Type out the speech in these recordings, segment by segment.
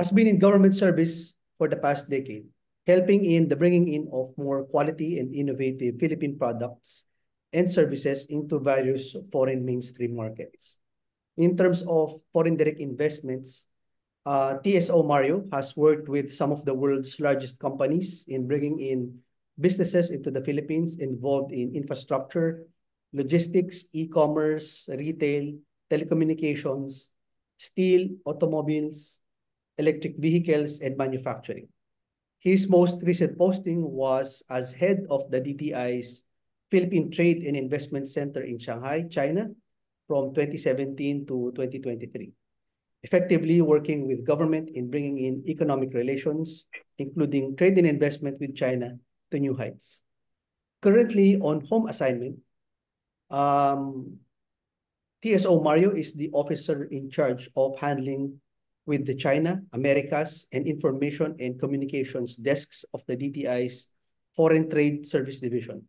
has been in government service for the past decade, helping in the bringing in of more quality and innovative Philippine products and services into various foreign mainstream markets. In terms of foreign direct investments, TSO Mario has worked with some of the world's largest companies in bringing in businesses into the Philippines involved in infrastructure, logistics, e-commerce, retail, telecommunications, steel, automobiles, electric vehicles, and manufacturing. His most recent posting was as head of the DTI's Philippine Trade and Investment Center in Shanghai, China, from 2017 to 2023, effectively working with government in bringing in economic relations, including trade and investment with China, to new heights. Currently on home assignment, TSO Mario is the officer in charge of handling with the China, Americas, and Information and Communications desks of the DTI's Foreign Trade Service Division.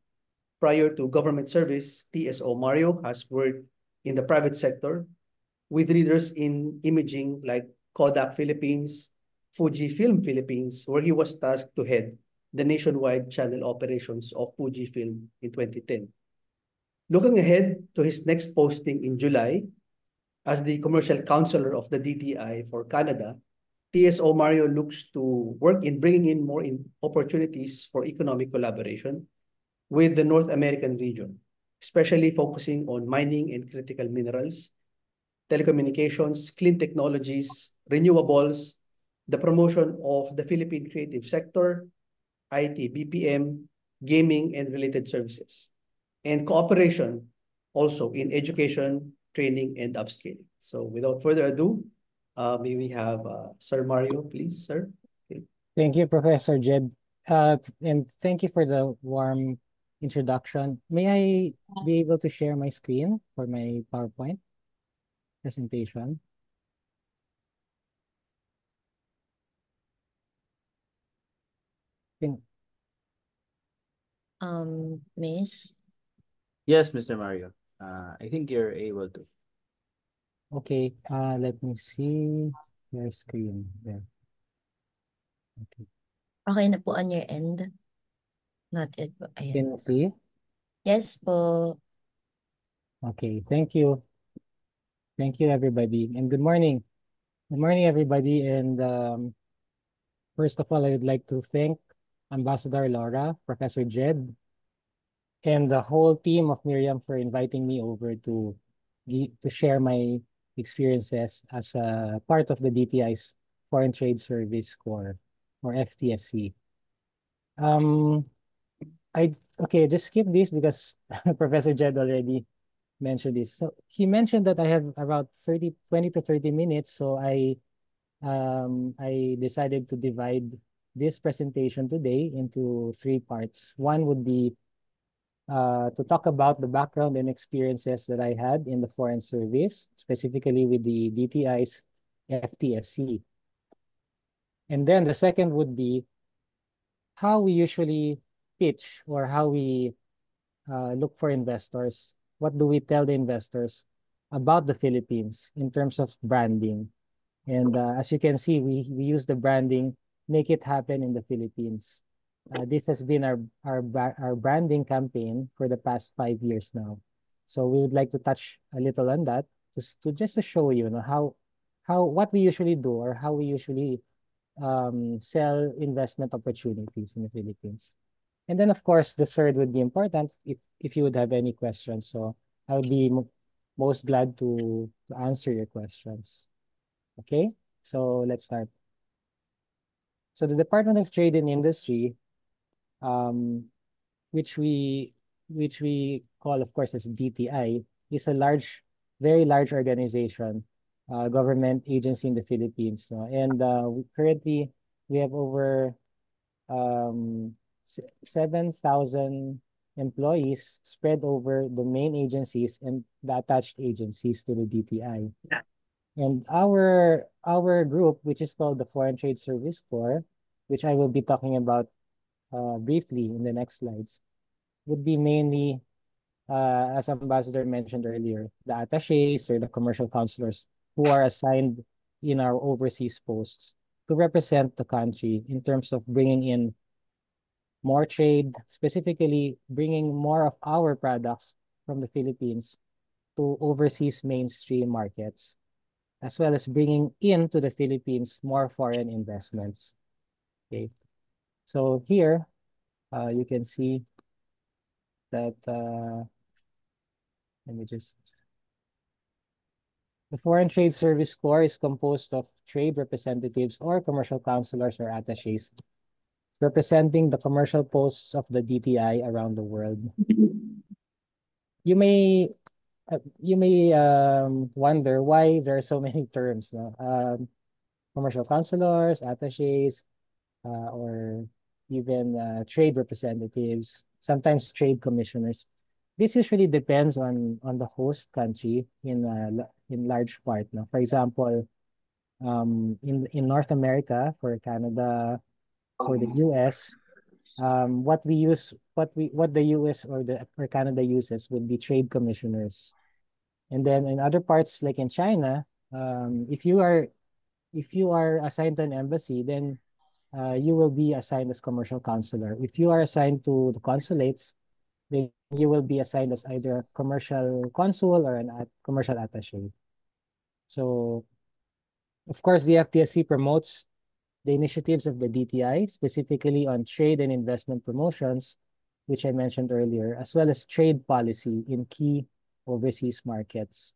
Prior to government service, TSO Mario has worked in the private sector with leaders in imaging like Kodak Philippines, Fujifilm Philippines, where he was tasked to head the nationwide channel operations of Fujifilm in 2010. Looking ahead to his next posting in July, as the commercial counselor of the DTI for Canada, TSO Mario looks to work in bringing in more opportunities for economic collaboration with the North American region, especially focusing on mining and critical minerals, telecommunications, clean technologies, renewables, the promotion of the Philippine creative sector, IT, BPM, gaming, and related services, and cooperation also in education, training, and upskilling. So without further ado, may we have Sir Mario, please, sir. Okay. Thank you, Professor Jed. And thank you for the warm introduction. May I be able to share my screen for my PowerPoint presentation? Miss? Yes, Mr. Mario. I think you're able to. Okay, let me see your screen there. Okay. Okay na po on your end? Not yet po. Ayan. Can you see? Yes po. Okay, thank you. Thank you, everybody. And good morning. Good morning, everybody. And first of all, I would like to thank Ambassador Laura, Professor Jed, and the whole team of Miriam for inviting me over to share my experiences as a part of the DTI's Foreign Trade Service Corps, or FTSC. Okay, just skip this because Professor Jed already mentioned this. So he mentioned that I have about 20 to 30 minutes. So I decided to divide this presentation today into 3 parts. One would be to talk about the background and experiences that I had in the Foreign Service, specifically with the DTI's FTSC. And then the second would be how we usually pitch or how we look for investors. What do we tell the investors about the Philippines in terms of branding? And as you can see, we use the branding, make it happen in the Philippines. This has been our branding campaign for the past 5 years now. So we would like to touch a little on that, just to show you, how what we usually do or how we usually sell investment opportunities in the Philippines. And then, of course, the third would be important if you would have any questions. So I would be most glad to answer your questions. Okay, so let's start. So the Department of Trade and Industry, which we call, of course, as DTI, is a very large organization, government agency in the Philippines. And currently, we have over 7,000 employees spread over the main agencies and the attached agencies to the DTI. Yeah. And our group, which is called the Foreign Trade Service Corps, which I will be talking about briefly in the next slides, would be mainly, as Ambassador mentioned earlier, the attachés or the commercial counselors who are assigned in our overseas posts to represent the country in terms of bringing in more trade, specifically bringing more of our products from the Philippines to overseas mainstream markets, as well as bringing into the Philippines more foreign investments. Okay, so here you can see that let me just. The Foreign Trade Service Corps is composed of trade representatives or commercial counselors or attachés representing the commercial posts of the DTI around the world. You may wonder why there are so many terms, no? Commercial counselors, attachés, or even trade representatives, sometimes trade commissioners. This usually depends on the host country in large part. No? For example, in North America, for Canada, for the US, what the US or Canada uses would be trade commissioners. And then in other parts, like in China, if you are assigned to an embassy, then you will be assigned as commercial counselor. If you are assigned to the consulates, then you will be assigned as either a commercial consul or a commercial attaché. So, of course, the FTSC promotes the initiatives of the DTI, specifically on trade and investment promotions, which I mentioned earlier, as well as trade policy in key overseas markets.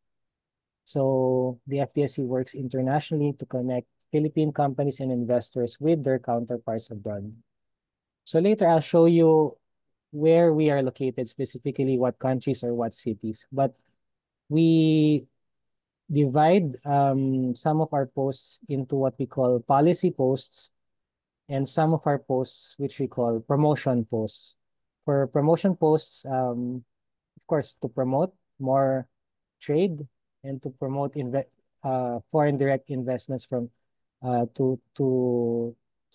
So the FTSC works internationally to connect Philippine companies and investors with their counterparts abroad. So later I'll show you where we are located, specifically what countries or what cities. But we divide some of our posts into what we call policy posts and some of our posts which we call promotion posts. For promotion posts, of course, to promote more trade and to promote foreign direct investments from to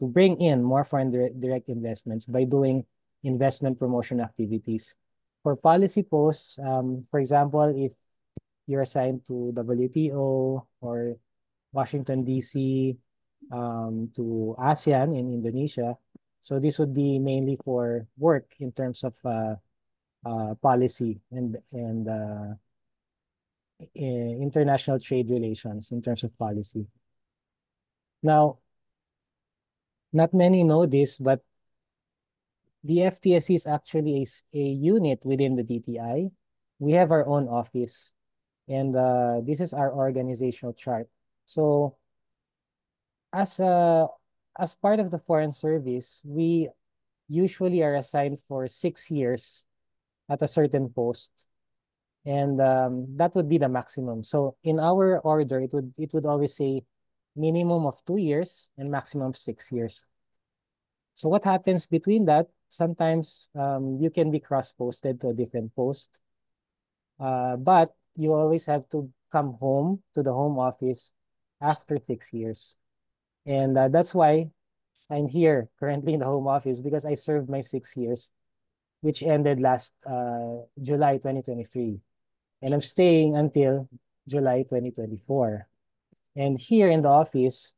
bring in more foreign direct investments by doing investment promotion activities. For policy posts, for example, if you're assigned to WTO or Washington, D.C., to ASEAN in Indonesia. So this would be mainly for work in terms of policy and international trade relations in terms of policy. Now, not many know this, but the FTSC is actually a unit within the DTI. We have our own office, and this is our organizational chart. So, as part of the Foreign Service, we usually are assigned for 6 years at a certain post. And that would be the maximum. So in our order, it would always say minimum of 2 years and maximum of 6 years. So what happens between that? Sometimes you can be cross-posted to a different post. But you always have to come home to the home office after 6 years. And that's why I'm here currently in the home office, because I served my 6 years, which ended last July 2023. And I'm staying until July 2024. And here in the office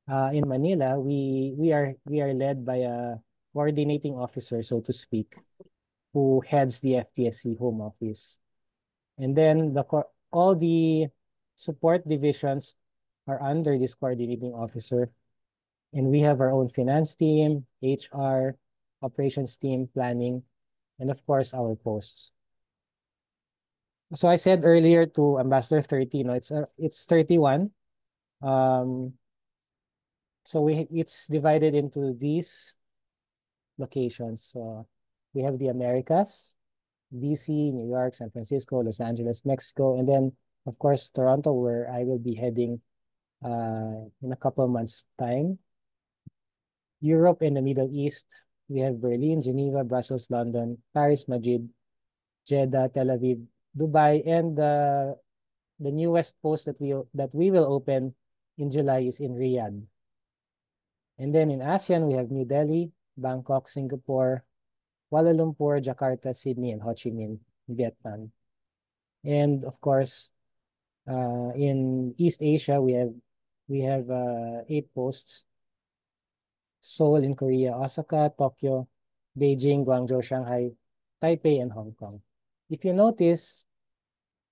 in Manila, we are led by a coordinating officer, so to speak, who heads the FTSC home office. And then all the support divisions are under this coordinating officer. And we have our own finance team, HR, operations team, planning, and of course, our posts. So I said earlier to Ambassador 30, it's 31. So it's divided into these locations. So we have the Americas, DC, New York, San Francisco, Los Angeles, Mexico, and then of course Toronto, where I will be heading in a couple of months' time. Europe and the Middle East, we have Berlin, Geneva, Brussels, London, Paris, Madrid, Jeddah, Tel Aviv, Dubai, and the newest post that we will open in July is in Riyadh. And then in ASEAN, we have New Delhi, Bangkok, Singapore, Kuala Lumpur, Jakarta, Sydney, and Ho Chi Minh, Vietnam. And of course, in East Asia, we have 8 posts. Seoul in Korea, Osaka, Tokyo, Beijing, Guangzhou, Shanghai, Taipei, and Hong Kong. If you notice,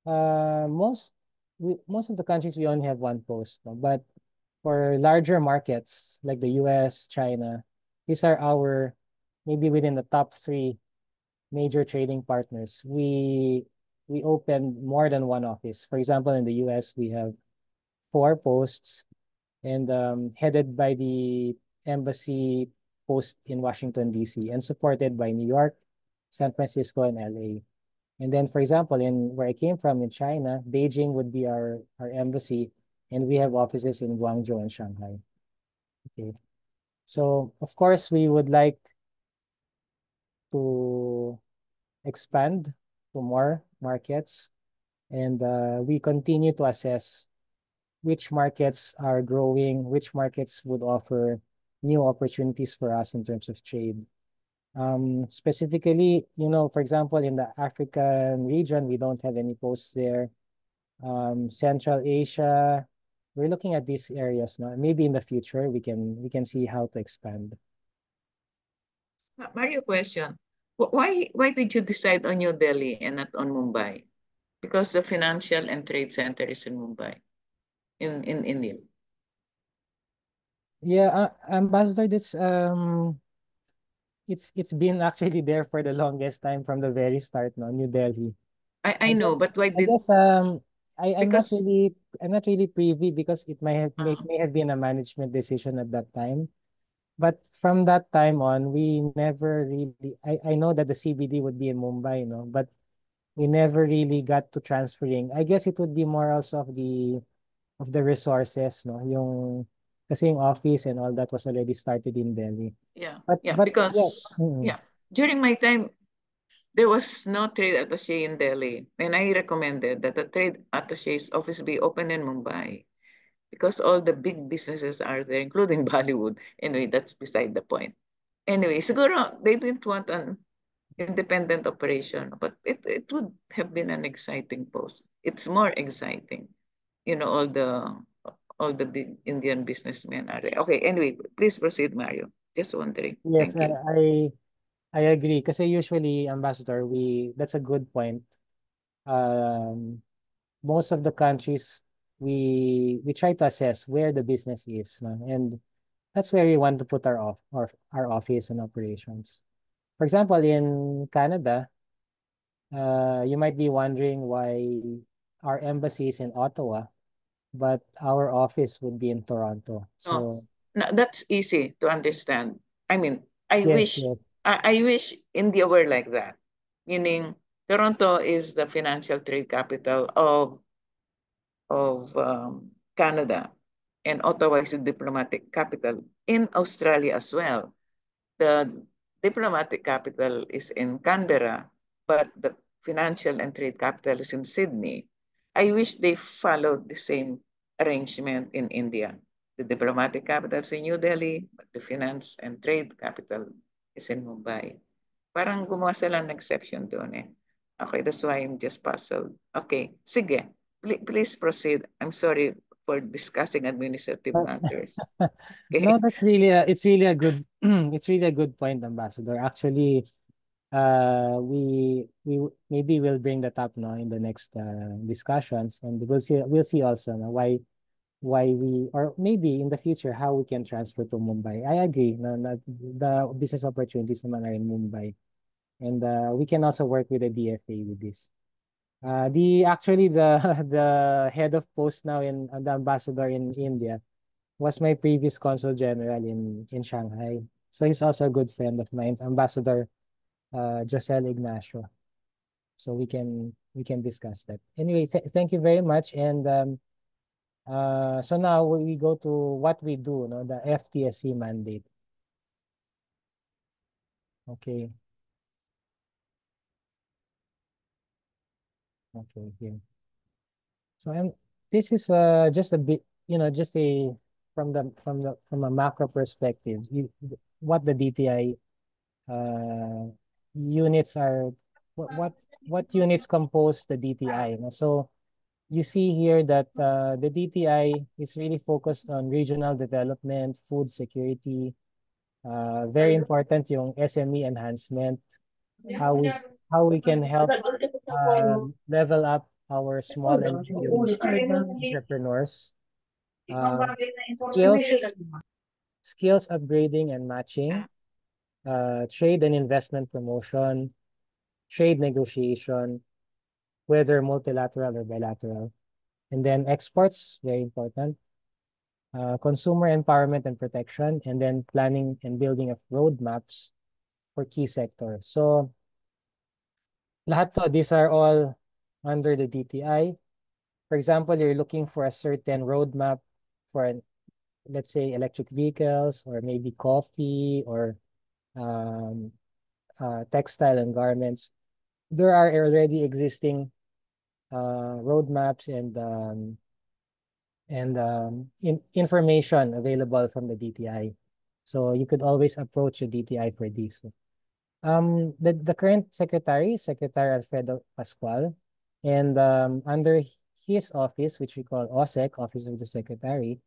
most of the countries we only have one post, no? But for larger markets like the US, China, these are our maybe within the top three major trading partners. We opened more than one office. For example, in the US, we have 4 posts and headed by the embassy post in Washington, D.C. and supported by New York, San Francisco, and LA. And then, for example, in where I came from in China, Beijing would be our embassy, and we have offices in Guangzhou and Shanghai. Okay. So, of course, we would like to expand to more markets, and we continue to assess which markets are growing, which markets would offer new opportunities for us in terms of trade. Specifically, for example, in the African region, we don't have any posts there. Central Asia, we're looking at these areas now. Maybe in the future we can see how to expand. Mario, question. Why did you decide on New Delhi and not on Mumbai? Because the financial and trade center is in Mumbai, in India. Yeah, Ambassador, it's been actually there for the longest time from the very start, no, New Delhi. I know, but why I did guess I'm not because really privy because it may have been a management decision at that time. But from that time on, we never really I know that the CBD would be in Mumbai, no, but we never really got to transferring. I guess it would be more also of the resources, no, kasi yung office and all that was already started in Delhi. yeah, But because yeah. during my time there was no trade attaché in Delhi, and I recommended that the trade attaché's office be open in Mumbai because all the big businesses are there, including Bollywood. Anyway, that's beside the point. Anyway, siguro they didn't want an independent operation, but it would have been an exciting post. It's more exciting, all the big Indian businessmen are there. Okay, anyway, please proceed, Mario. Just wondering. Yes, Thank you. I agree. Kasi usually, Ambassador, that's a good point. Most of the countries, we try to assess where the business is, no? And that's where we want to put our office and operations. For example, in Canada, you might be wondering why our embassy is in Ottawa, but our office would be in Toronto. So No, that's easy to understand. I mean, I yes, wish I wish India were like that. Meaning Toronto is the financial trade capital of Canada, and Ottawa is the diplomatic capital in Australia as well. The diplomatic capital is in Canberra, but the financial and trade capital is in Sydney. I wish they followed the same arrangement in India. The diplomatic capital is in New Delhi, but the finance and trade capital is in Mumbai. Parang gumawa sila ng exception doon eh. Okay, that's why I'm just puzzled. Okay, sige. Please proceed. I'm sorry for discussing administrative matters. Okay. no, it's really a good it's really a good point, Ambassador. Actually, we maybe we'll bring that up now in the next discussions, and we'll see also no, why we, or maybe in the future how we can transfer to Mumbai. I agree. No, the business opportunities naman are in Mumbai, and we can also work with the DFA with this. Actually the head of post now in the ambassador in India was my previous consul general in Shanghai. So he's also a good friend of mine, Ambassador Josel Ignacio. So we can discuss that. Anyway, thank you very much. And so now we go to what we do, no, the FTSE mandate. Okay. Okay, here. So this is just a bit, just from a macro perspective, what the DTI units are, what units compose the DTI. So you see here that the DTI is really focused on regional development, food security, Very important yung SME enhancement, how we can help level up our small and medium entrepreneurs. Skills, skills upgrading and matching, trade and investment promotion, trade negotiation, whether multilateral or bilateral. And then exports, very important. Consumer empowerment and protection, and then planning and building of roadmaps for key sectors. So, lahat to, these are all under the DTI. For example, you're looking for a certain roadmap for, let's say, electric vehicles, or maybe coffee, or textile and garments. There are already existing roadmaps and information available from the DTI. So you could always approach the DTI for this. The current secretary, Secretary Alfredo Pascual, and under his office, which we call OSEC, Office of the Secretary,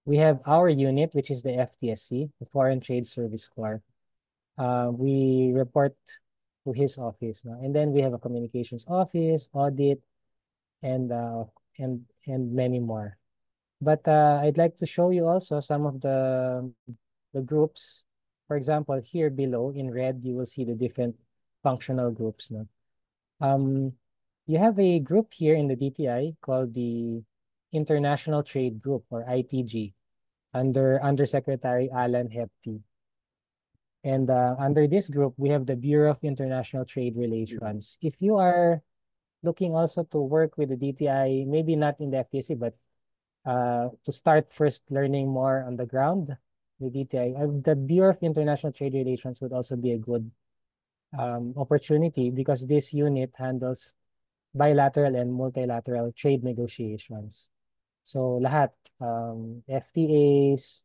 we have our unit, which is the FTSC, the Foreign Trade Service Corps. We report to his office now, and then we have a communications office, audit, and many more. But I'd like to show you also some of the groups. For example, here below in red, you will see the different functional groups. No? You have a group here in the DTI called the International Trade Group, or ITG, under Undersecretary Alan Hepty. And under this group, we have the Bureau of International Trade Relations. If you are looking also to work with the DTI, maybe not in the FTSC, but to start first learning more on the ground with DTI, the Bureau of International Trade Relations would also be a good opportunity, because this unit handles bilateral and multilateral trade negotiations. So lahat, FTAs,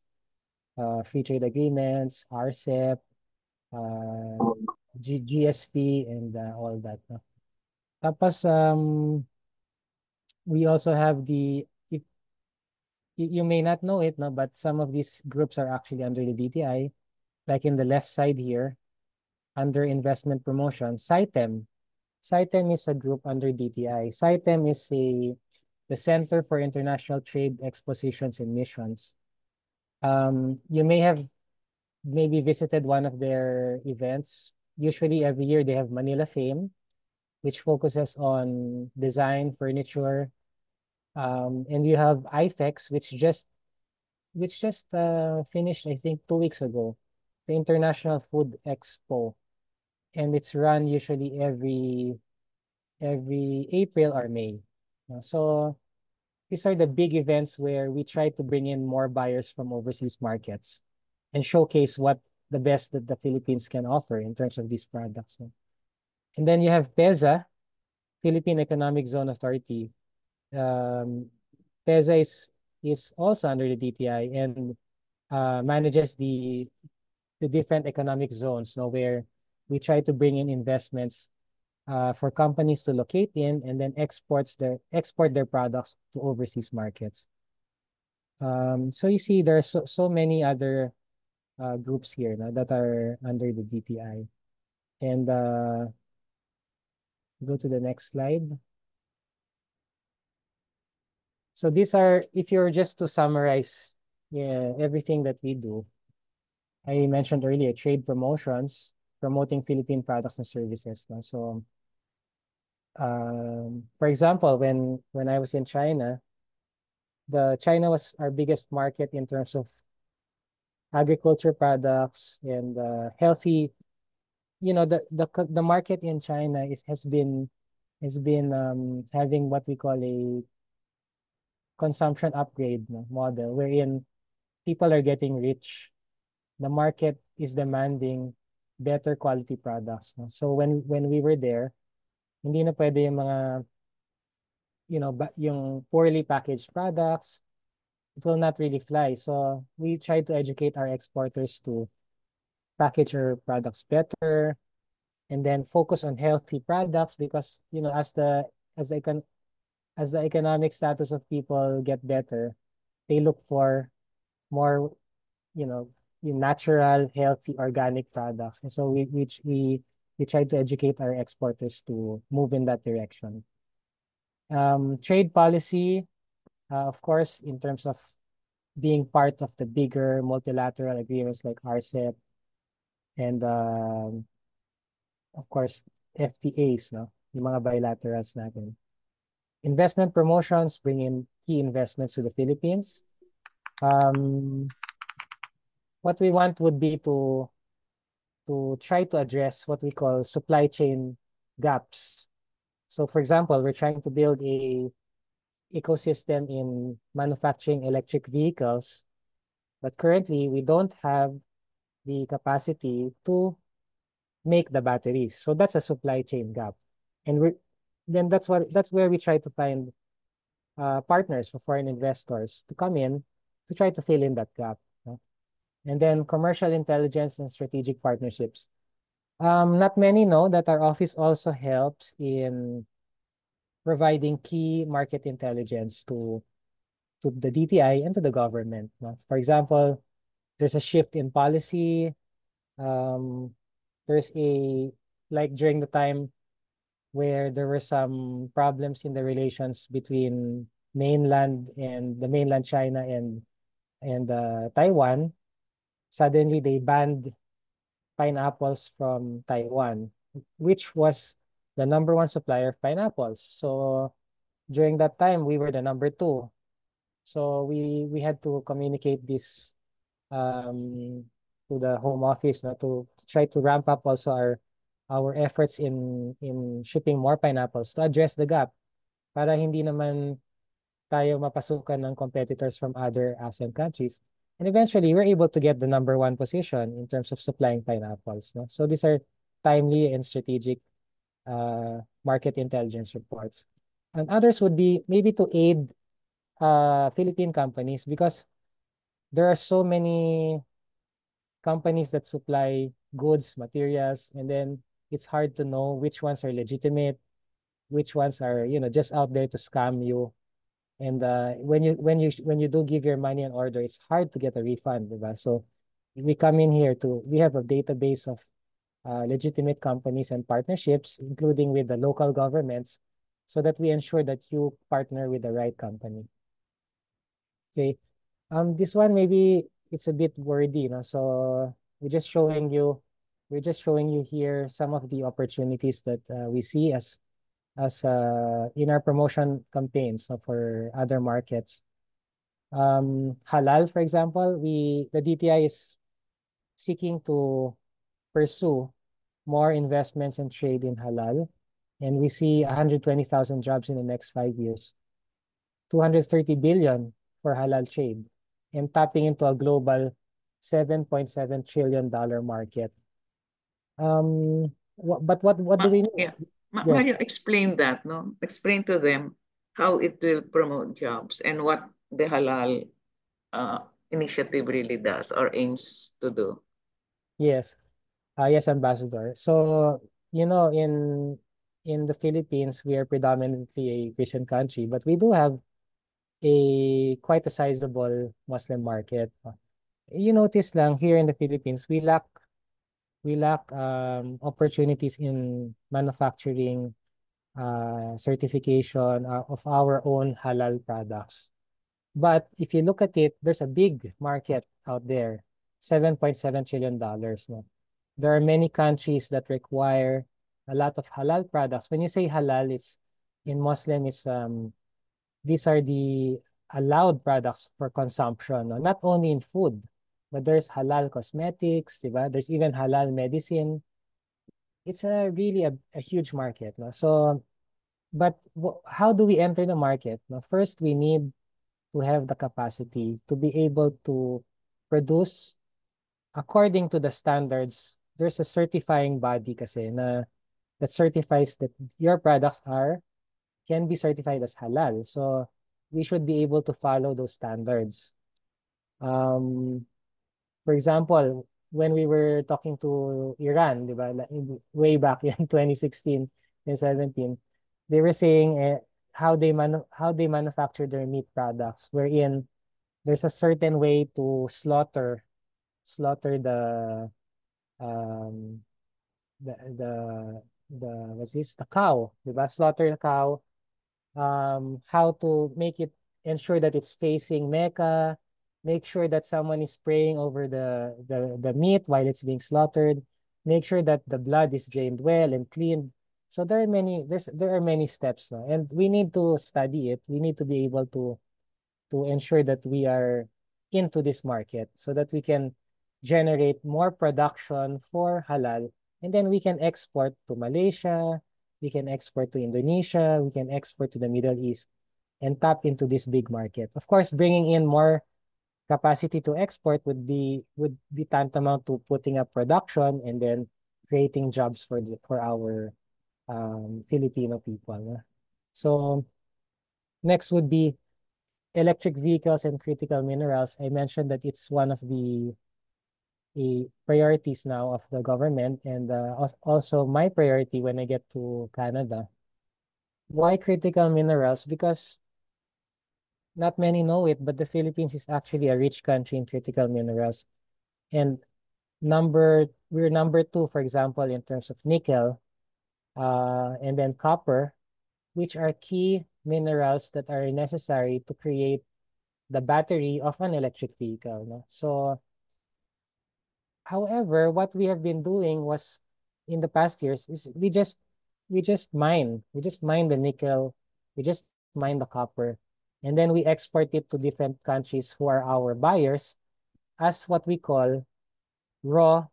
free trade agreements, RCEP, GSP, and all that. No? Tapos, we also have you may not know it, no, but some of these groups are actually under the DTI, like in the left side here, under investment promotion, CITEM. CITEM is a group under DTI. CITEM is the Center for International Trade Expositions and Missions. You may have maybe visited one of their events. Usually every year they have Manila Fame, which focuses on design, furniture. And you have IFEX, which just finished, I think, 2 weeks ago, the International Food Expo. And it's run usually every April or May. So these are the big events where we try to bring in more buyers from overseas markets and showcase what the best that the Philippines can offer in terms of these products. And then you have PEZA, Philippine Economic Zone Authority. PEZA is also under the DTI and manages the different economic zones, where we try to bring in investments for companies to locate in, and then export their products to overseas markets. So you see, there are so many other groups here that are under the DTI. And go to the next slide. So these are, if you're just to summarize everything that we do, I mentioned earlier, trade promotions, promoting Philippine products and services. So, for example, when I was in China, China was our biggest market in terms of agriculture products and healthy. The market in China has been having what we call a consumption upgrade model, wherein people are getting rich. The market is demanding better quality products. So when we were there, hindi na pwede yung mga yung poorly packaged products. It will not really fly. So we try to educate our exporters to package our products better, and then focus on healthy products, because as the economic status of people get better, they look for more natural, healthy, organic products. And so we try to educate our exporters to move in that direction. Trade policy, of course, in terms of being part of the bigger multilateral agreements like RCEP and of course FTAs, no? Yung mga bilaterals natin. Investment promotions, bring in key investments to the Philippines. What we want would be to try to address what we call supply chain gaps. So for example, we're trying to build a ecosystem in manufacturing electric vehicles, but currently we don't have the capacity to make the batteries. So that's a supply chain gap. And that's where we try to find partners for foreign investors to come in to try to fill in that gap. And then commercial intelligence and strategic partnerships. Not many know that our office also helps in providing key market intelligence to the DTI and to the government. For example, there's a shift in policy. There's like during the time where there were some problems in the relations between the mainland China and Taiwan. Suddenly they banned pineapples from Taiwan, which was the #1 supplier of pineapples. So during that time, we were the #2. So we had to communicate this to the Home Office to try to ramp up also our efforts in shipping more pineapples to address the gap para hindi naman tayo mapasukan ng competitors from other ASEAN countries. And eventually, we're able to get the #1 position in terms of supplying pineapples. No? So these are timely and strategic market intelligence reports. And others would be maybe to aid Philippine companies because there are so many companies that supply goods, materials, and then it's hard to know which ones are legitimate, which ones are, just out there to scam you. And when you do give your money an order, it's hard to get a refund, diba? So we come in here we have a database of legitimate companies and partnerships, including with the local governments, so that we ensure that you partner with the right company. Okay. This one maybe it's a bit wordy, so we're just showing you here some of the opportunities that we see as in our promotion campaigns for other markets. Halal, for example, the DTI is seeking to pursue more investments and trade in halal, and we see 120,000 jobs in the next 5 years, 230 billion for halal trade, and tapping into a global $7.7 trillion market. But what do we need? Yeah. Yes. Mario, explain that, no? Explain to them how it will promote jobs and what the halal initiative really does or aims to do. Yes. Yes, Ambassador. So, in the Philippines, we are predominantly a Christian country, but we do have quite a sizable Muslim market. You notice lang here in the Philippines, we lack opportunities in manufacturing certification of our own halal products. But if you look at it, there's a big market out there, $7.7 trillion. No? There are many countries that require a lot of halal products. When you say halal, in Muslim, these are the allowed products for consumption, no? Not only in food, but there's halal cosmetics, diba? There's even halal medicine. It's really a huge market. No? So, but how do we enter the market? No? First, we need to have the capacity to be able to produce according to the standards. There's a certifying body kasi that certifies that your products can be certified as halal. So we should be able to follow those standards. For example, when we were talking to Iran, diba, way back in 2016 and 17, they were saying how they manufacture their meat products, wherein there's a certain way to slaughter slaughter um the the what's this? The cow, diba? Slaughter the cow. How to make it ensure that it's facing Mecca, make sure that someone is praying over the meat while it's being slaughtered, make sure that the blood is drained well and cleaned. So there are many steps, no? And we need to study it. We need to be able to ensure that we are into this market so that we can generate more production for halal, and then we can export to Malaysia, we can export to Indonesia, we can export to the Middle East and tap into this big market. Of course, bringing in more capacity to export would be tantamount to putting up production and then creating jobs for our Filipino people. No? So next would be electric vehicles and critical minerals. I mentioned that it's one of the priorities now of the government, and also my priority when I get to Canada. Why critical minerals? Because not many know it, but the Philippines is actually a rich country in critical minerals. And we're number two, for example, in terms of nickel, and then copper, which are key minerals that are necessary to create the battery of an electric vehicle. No? So, however, what we have been doing was in the past years is we just mine the nickel, we just mine the copper, and then we export it to different countries who are our buyers as what we call raw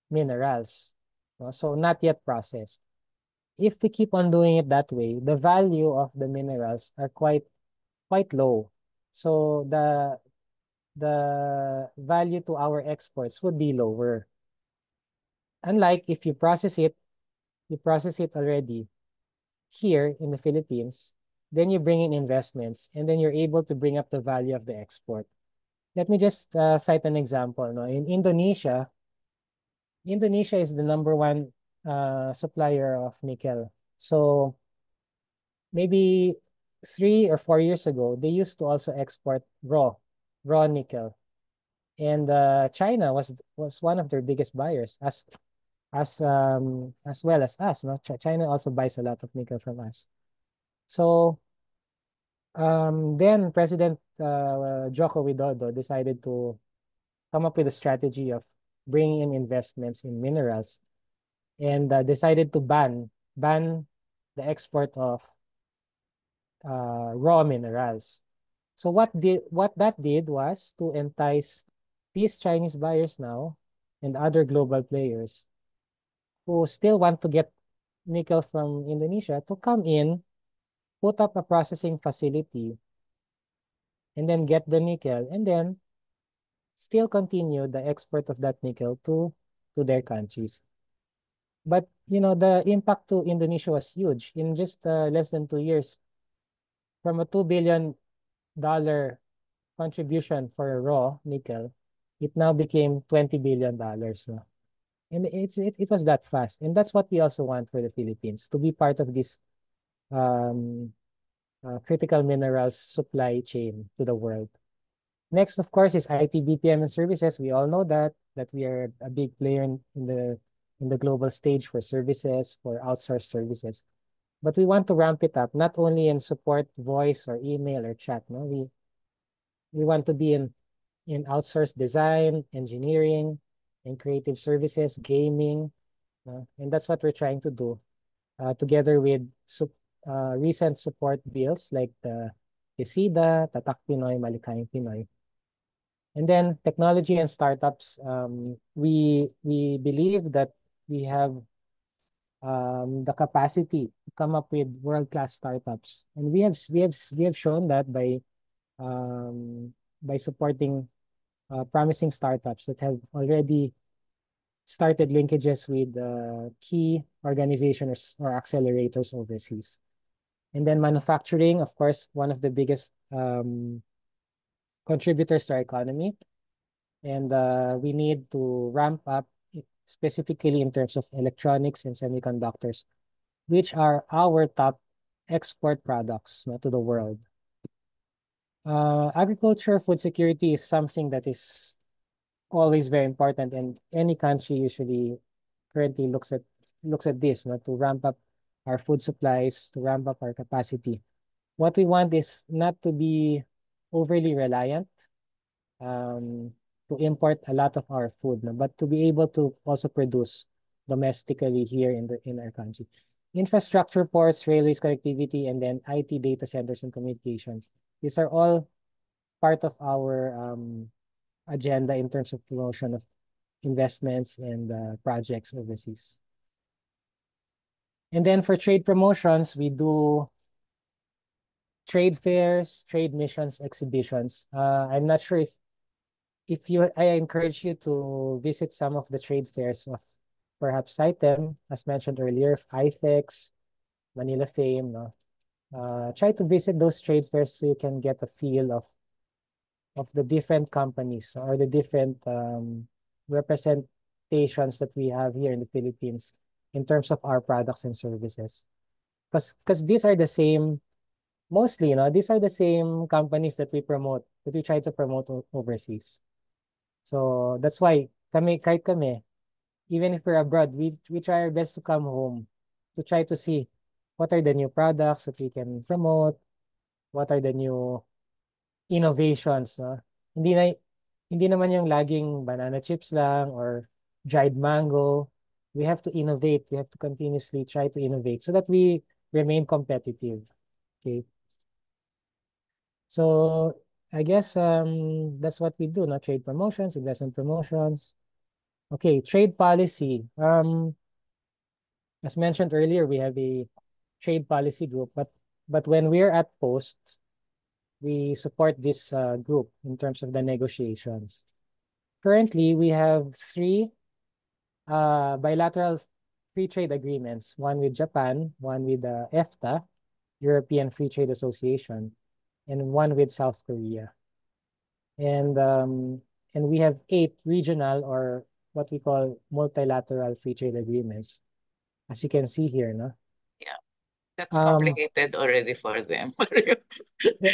minerals. No? So not yet processed. If we keep on doing it that way, the value of the minerals are quite low. So the value to our exports would be lower. Unlike if you process it already here in the Philippines, then you bring in investments and then you're able to bring up the value of the export. Let me just cite an example. No? In Indonesia, Indonesia is the number one supplier of nickel. So maybe 3 or 4 years ago, they used to also export raw nickel. And China was one of their biggest buyers as well as us. No? China also buys a lot of nickel from us. So then President Joko Widodo decided to come up with a strategy of bringing in investments in minerals, and decided to ban the export of raw minerals. So what that did was to entice these Chinese buyers now and other global players who still want to get nickel from Indonesia to come in, put up a processing facility, and then get the nickel, and then still continue the export of that nickel to their countries. But the impact to Indonesia was huge. In just less than 2 years, from a $2 billion contribution for raw nickel, it now became $20 billion. No? And it was that fast. And that's what we also want for the Philippines, to be part of this um, critical minerals supply chain to the world. Next, of course, is IT, BPM, and services. We all know that we are a big player in the global stage for services, for outsourced services. But we want to ramp it up, not only in support voice or email or chat. No, we want to be in outsourced design, engineering, and creative services, gaming, and that's what we're trying to do, together with recent support bills like the ISIDA, Tatak Pinoy, Malikhaing Pinoy. And then technology and startups, we believe that we have the capacity to come up with world-class startups, and we have shown that by supporting promising startups that have already started linkages with key organizations or accelerators overseas. And then manufacturing, of course, one of the biggest contributors to our economy. And we need to ramp up specifically in terms of electronics and semiconductors, which are our top export products to the world. Agriculture, food security is something that is always very important, and any country usually currently looks at this, no, to ramp up our food supplies, to ramp up our capacity. What we want is not to be overly reliant to import a lot of our food, no, but to be able to also produce domestically here in our country. Infrastructure, ports, railways, connectivity, and then IT, data centers, and communication. These are all part of our agenda in terms of promotion of investments and projects overseas. And then for trade promotions, we do trade fairs, trade missions, exhibitions. I'm not sure I encourage you to visit some of the trade fairs of perhaps CITEM, as mentioned earlier, IFEX, Manila Fame, no? Try to visit those trade fairs so you can get a feel of the different companies or the different representations that we have here in the Philippines in terms of our products and services. Because these are the same, mostly, these are the same companies that we try to promote overseas. So that's why kahit kami, even if we're abroad, we try our best to come home to try to see what are the new products that we can promote, what are the new innovations, no? Hindi naman yung laging banana chips lang or dried mango. We have to innovate. We have to continuously try to innovate so that we remain competitive. Okay. So I guess that's what we do, no? Trade promotions, investment promotions. Okay, trade policy. As mentioned earlier, we have a trade policy group, but when we're at Post, we support this group in terms of the negotiations. Currently, we have 3 bilateral free trade agreements, one with Japan, one with EFTA, European Free Trade Association, and one with South Korea. And we have 8 regional or what we call multilateral free trade agreements, as you can see here, no? That's complicated already for them.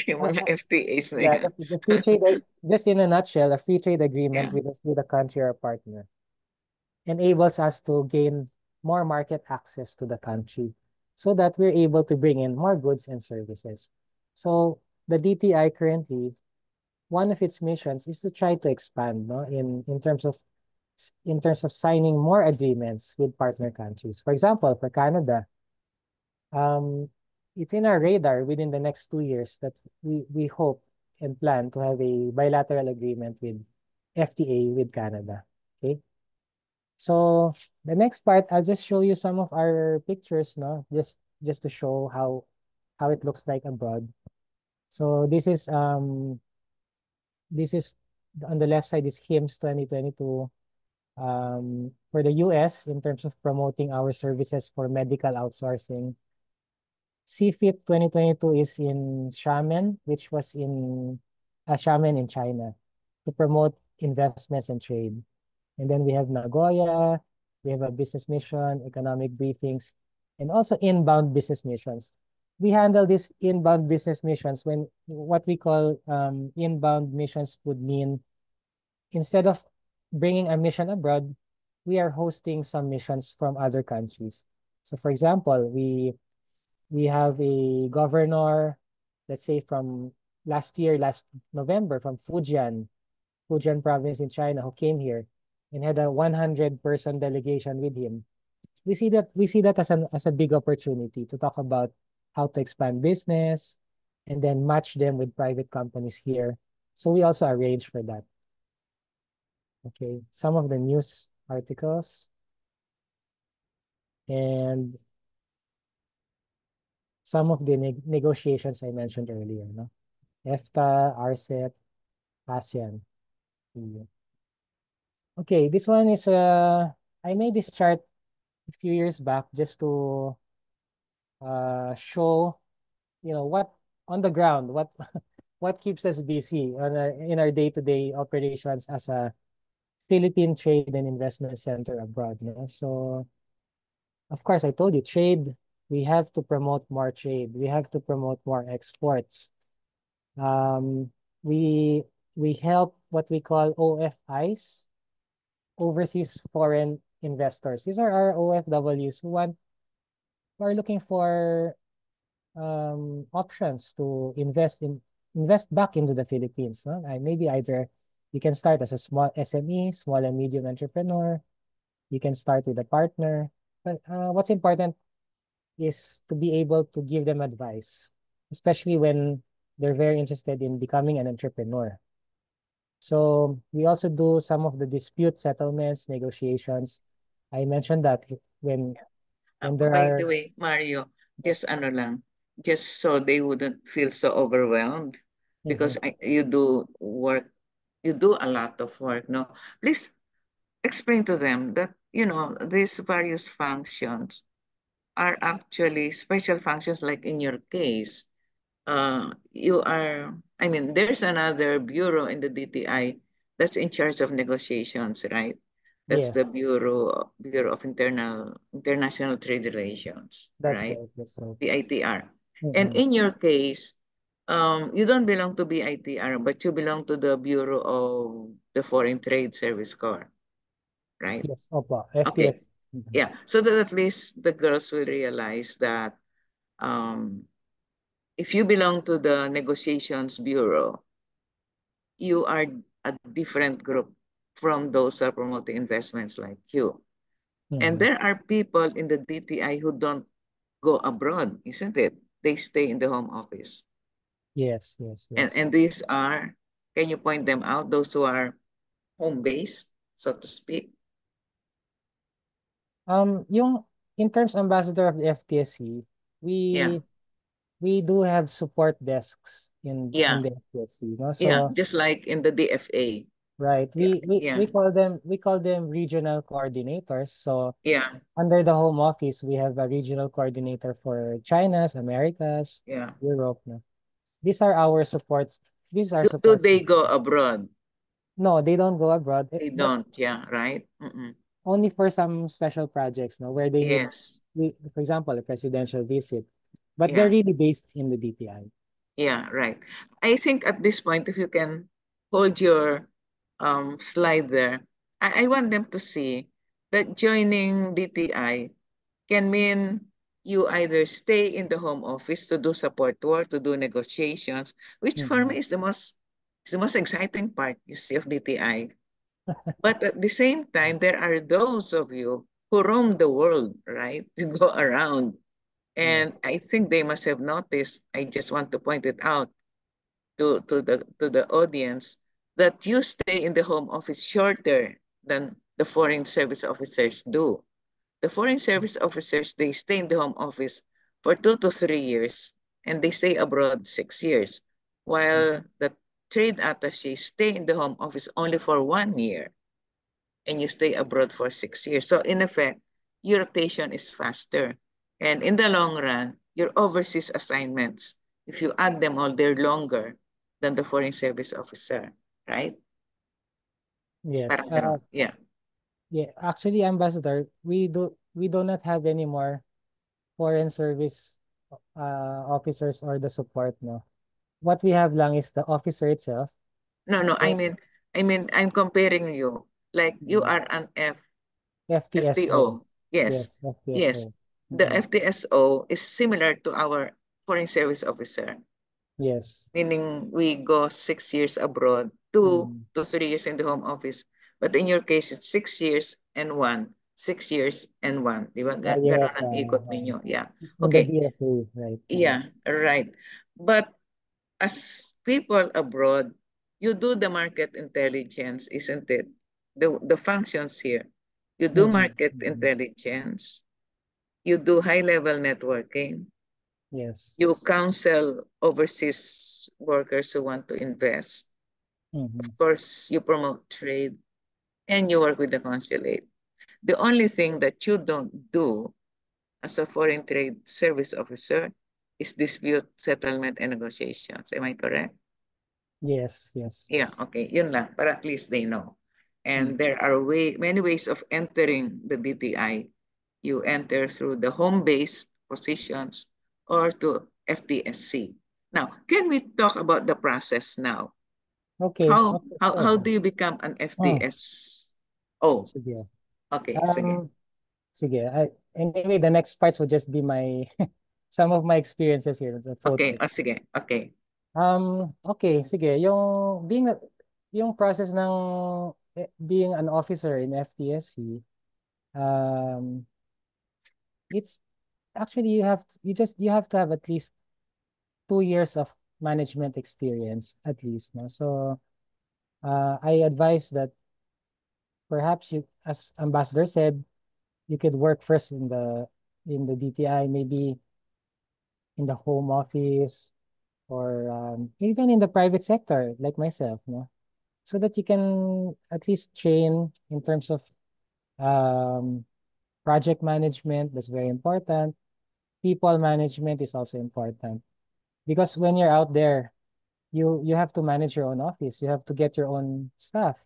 Yung mga FTAs na Yeah, yan. the free trade, just in a nutshell, a free trade agreement with a country or partner enables us to gain more market access to the country so that we're able to bring in more goods and services. So the DTI currently, one of its missions is to try to expand, no, in terms of signing more agreements with partner countries. For example, for Canada, it's in our radar within the next 2 years that we hope and plan to have a bilateral agreement with FTA with Canada. Okay. So the next part, I'll just show you some of our pictures, no, just to show how it looks like abroad. So this is on the left side is HIMSS 2022 for the US in terms of promoting our services for medical outsourcing. CFIT 2022 is in Xiamen, which was in Xiamen in China, to promote investments and trade. And then we have Nagoya, we have a business mission, economic briefings, and also inbound business missions. We handle these inbound business missions when what we call inbound missions would mean instead of bringing a mission abroad, we are hosting some missions from other countries. So for example, we have a governor, let's say from last November, from Fujian province in China, who came here and had a 100-person delegation with him. We see that as a big opportunity to talk about how to expand business and then match them with private companies here. So we also arrange for that. Okay, some of the news articles and some of the negotiations I mentioned earlier, no? EFTA, RCEP, ASEAN. Okay, this one is I made this chart a few years back just to show, what on the ground, what keeps us busy in our day-to-day operations as a Philippine Trade and Investment Center abroad, no? So, of course, I told you, trade, we have to promote more trade. We have to promote more exports. We we help what we call OFIs, overseas foreign investors. These are our OFWs who are looking for options to invest back into the Philippines. No? Maybe either you can start as a small SME, small and medium entrepreneur. You can start with a partner. But what's important is to be able to give them advice, especially when they're very interested in becoming an entrepreneur. So we also do some of the dispute settlements, negotiations. I mentioned that when there By are the way, Mario, just ano lang, just so they wouldn't feel so overwhelmed because you do work, you do a lot of work, no? Please explain to them that, you know, these various functions are actually special functions, like in your case. You are, I mean, there's another bureau in the DTI that's in charge of negotiations, right? That's yes, the Bureau of International Trade Relations, that's right? right, that's right. BITR. And in your case, you don't belong to BITR, but you belong to the Bureau of the Foreign Trade Service Corps, right? Yes, opo, Okay. FPS. Yeah. So that at least the girls will realize that um, if you belong to the Negotiations Bureau, you are a different group from those who are promoting investments like you. And there are people in the DTI who don't go abroad, isn't it? They stay in the home office. Yes, yes, yes. And these are, can you point them out, those who are home-based, so to speak? Yung in terms ambassador of the FTSC, Yeah, we do have support desks yeah, in the FTSC, no? yeah, So just like in the DFA. right, Yeah, we call them regional coordinators. So yeah, under the home office, we have a regional coordinator for China's, Americas, yeah. Europe, no? These are our supports. These are Do support they go systems. abroad? No, they don't go abroad, They but don't, yeah, right? only for some special projects, no, where they need, Yes, for example, a presidential visit. But they're yeah, really based in the DTI. yeah, right. I think at this point, if you can hold your slide there, I want them to see that joining DTI can mean you either stay in the home office to do support work, to do negotiations, which for me is the most exciting part, you see, of DTI. But at the same time, there are those of you who roam the world, right? To go around. Yeah. And I think they must have noticed, I just want to point it out to the audience, that you stay in the home office shorter than the foreign service officers do. The foreign service officers, they stay in the home office for 2 to 3 years, and they stay abroad 6 years, while the trade attaché stay in the home office only for 1 year, and you stay abroad for 6 years. So in effect, your rotation is faster. And in the long run, your overseas assignments, if you add them all, they're longer than the foreign service officer, right? Yes. Parang ganon. Yeah. Yeah. Actually, Ambassador, we do not have any more foreign service officers or the support, no. What we have lang is the officer itself. No, So, I mean, I'm comparing you. Like you are an FTSO. FTO. Yes, Yes, yes. FTSO. The FTSO is similar to our foreign service officer, Yes. meaning we go 6 years abroad, 2 to 3 years in the home office. But in your case, it's 6 years and 1, 6 years and 1. Di ba? Ganon Yes, ang ikot ninyo. Yeah. in the Okay. DFA, right? Yeah, right. But as people abroad, you do the market intelligence, isn't it? The functions here. You do market intelligence. You do high-level networking. Yes. You counsel overseas workers who want to invest. Of course, you promote trade and you work with the consulate. The only thing that you don't do as a foreign trade service officer is dispute settlement and negotiations. Am I correct? Yes, yes. Yeah, okay. Yun lang, para at least they know. And there are many ways of entering the DTI. You enter through the home-based positions or to FTSC. Now, can we talk about the process now? Okay, How okay, how sure. do you become an Oh, FTS? Oh, sige. okay, sige. Sige. Anyway, the next parts will just be my some of my experiences here, the Okay, photos. sige, okay. Okay, sige. Yung process ng being an officer in FTSC, um, it's actually you have to have at least 2 years of management experience at least, no? So I advise that perhaps you, as Ambassador said, you could work first in the DTI, maybe in the home office or even in the private sector, like myself, no? So that you can at least train in terms of um, project management. That's very important. People management is also important because when you're out there, you have to manage your own office. You have to get your own staff,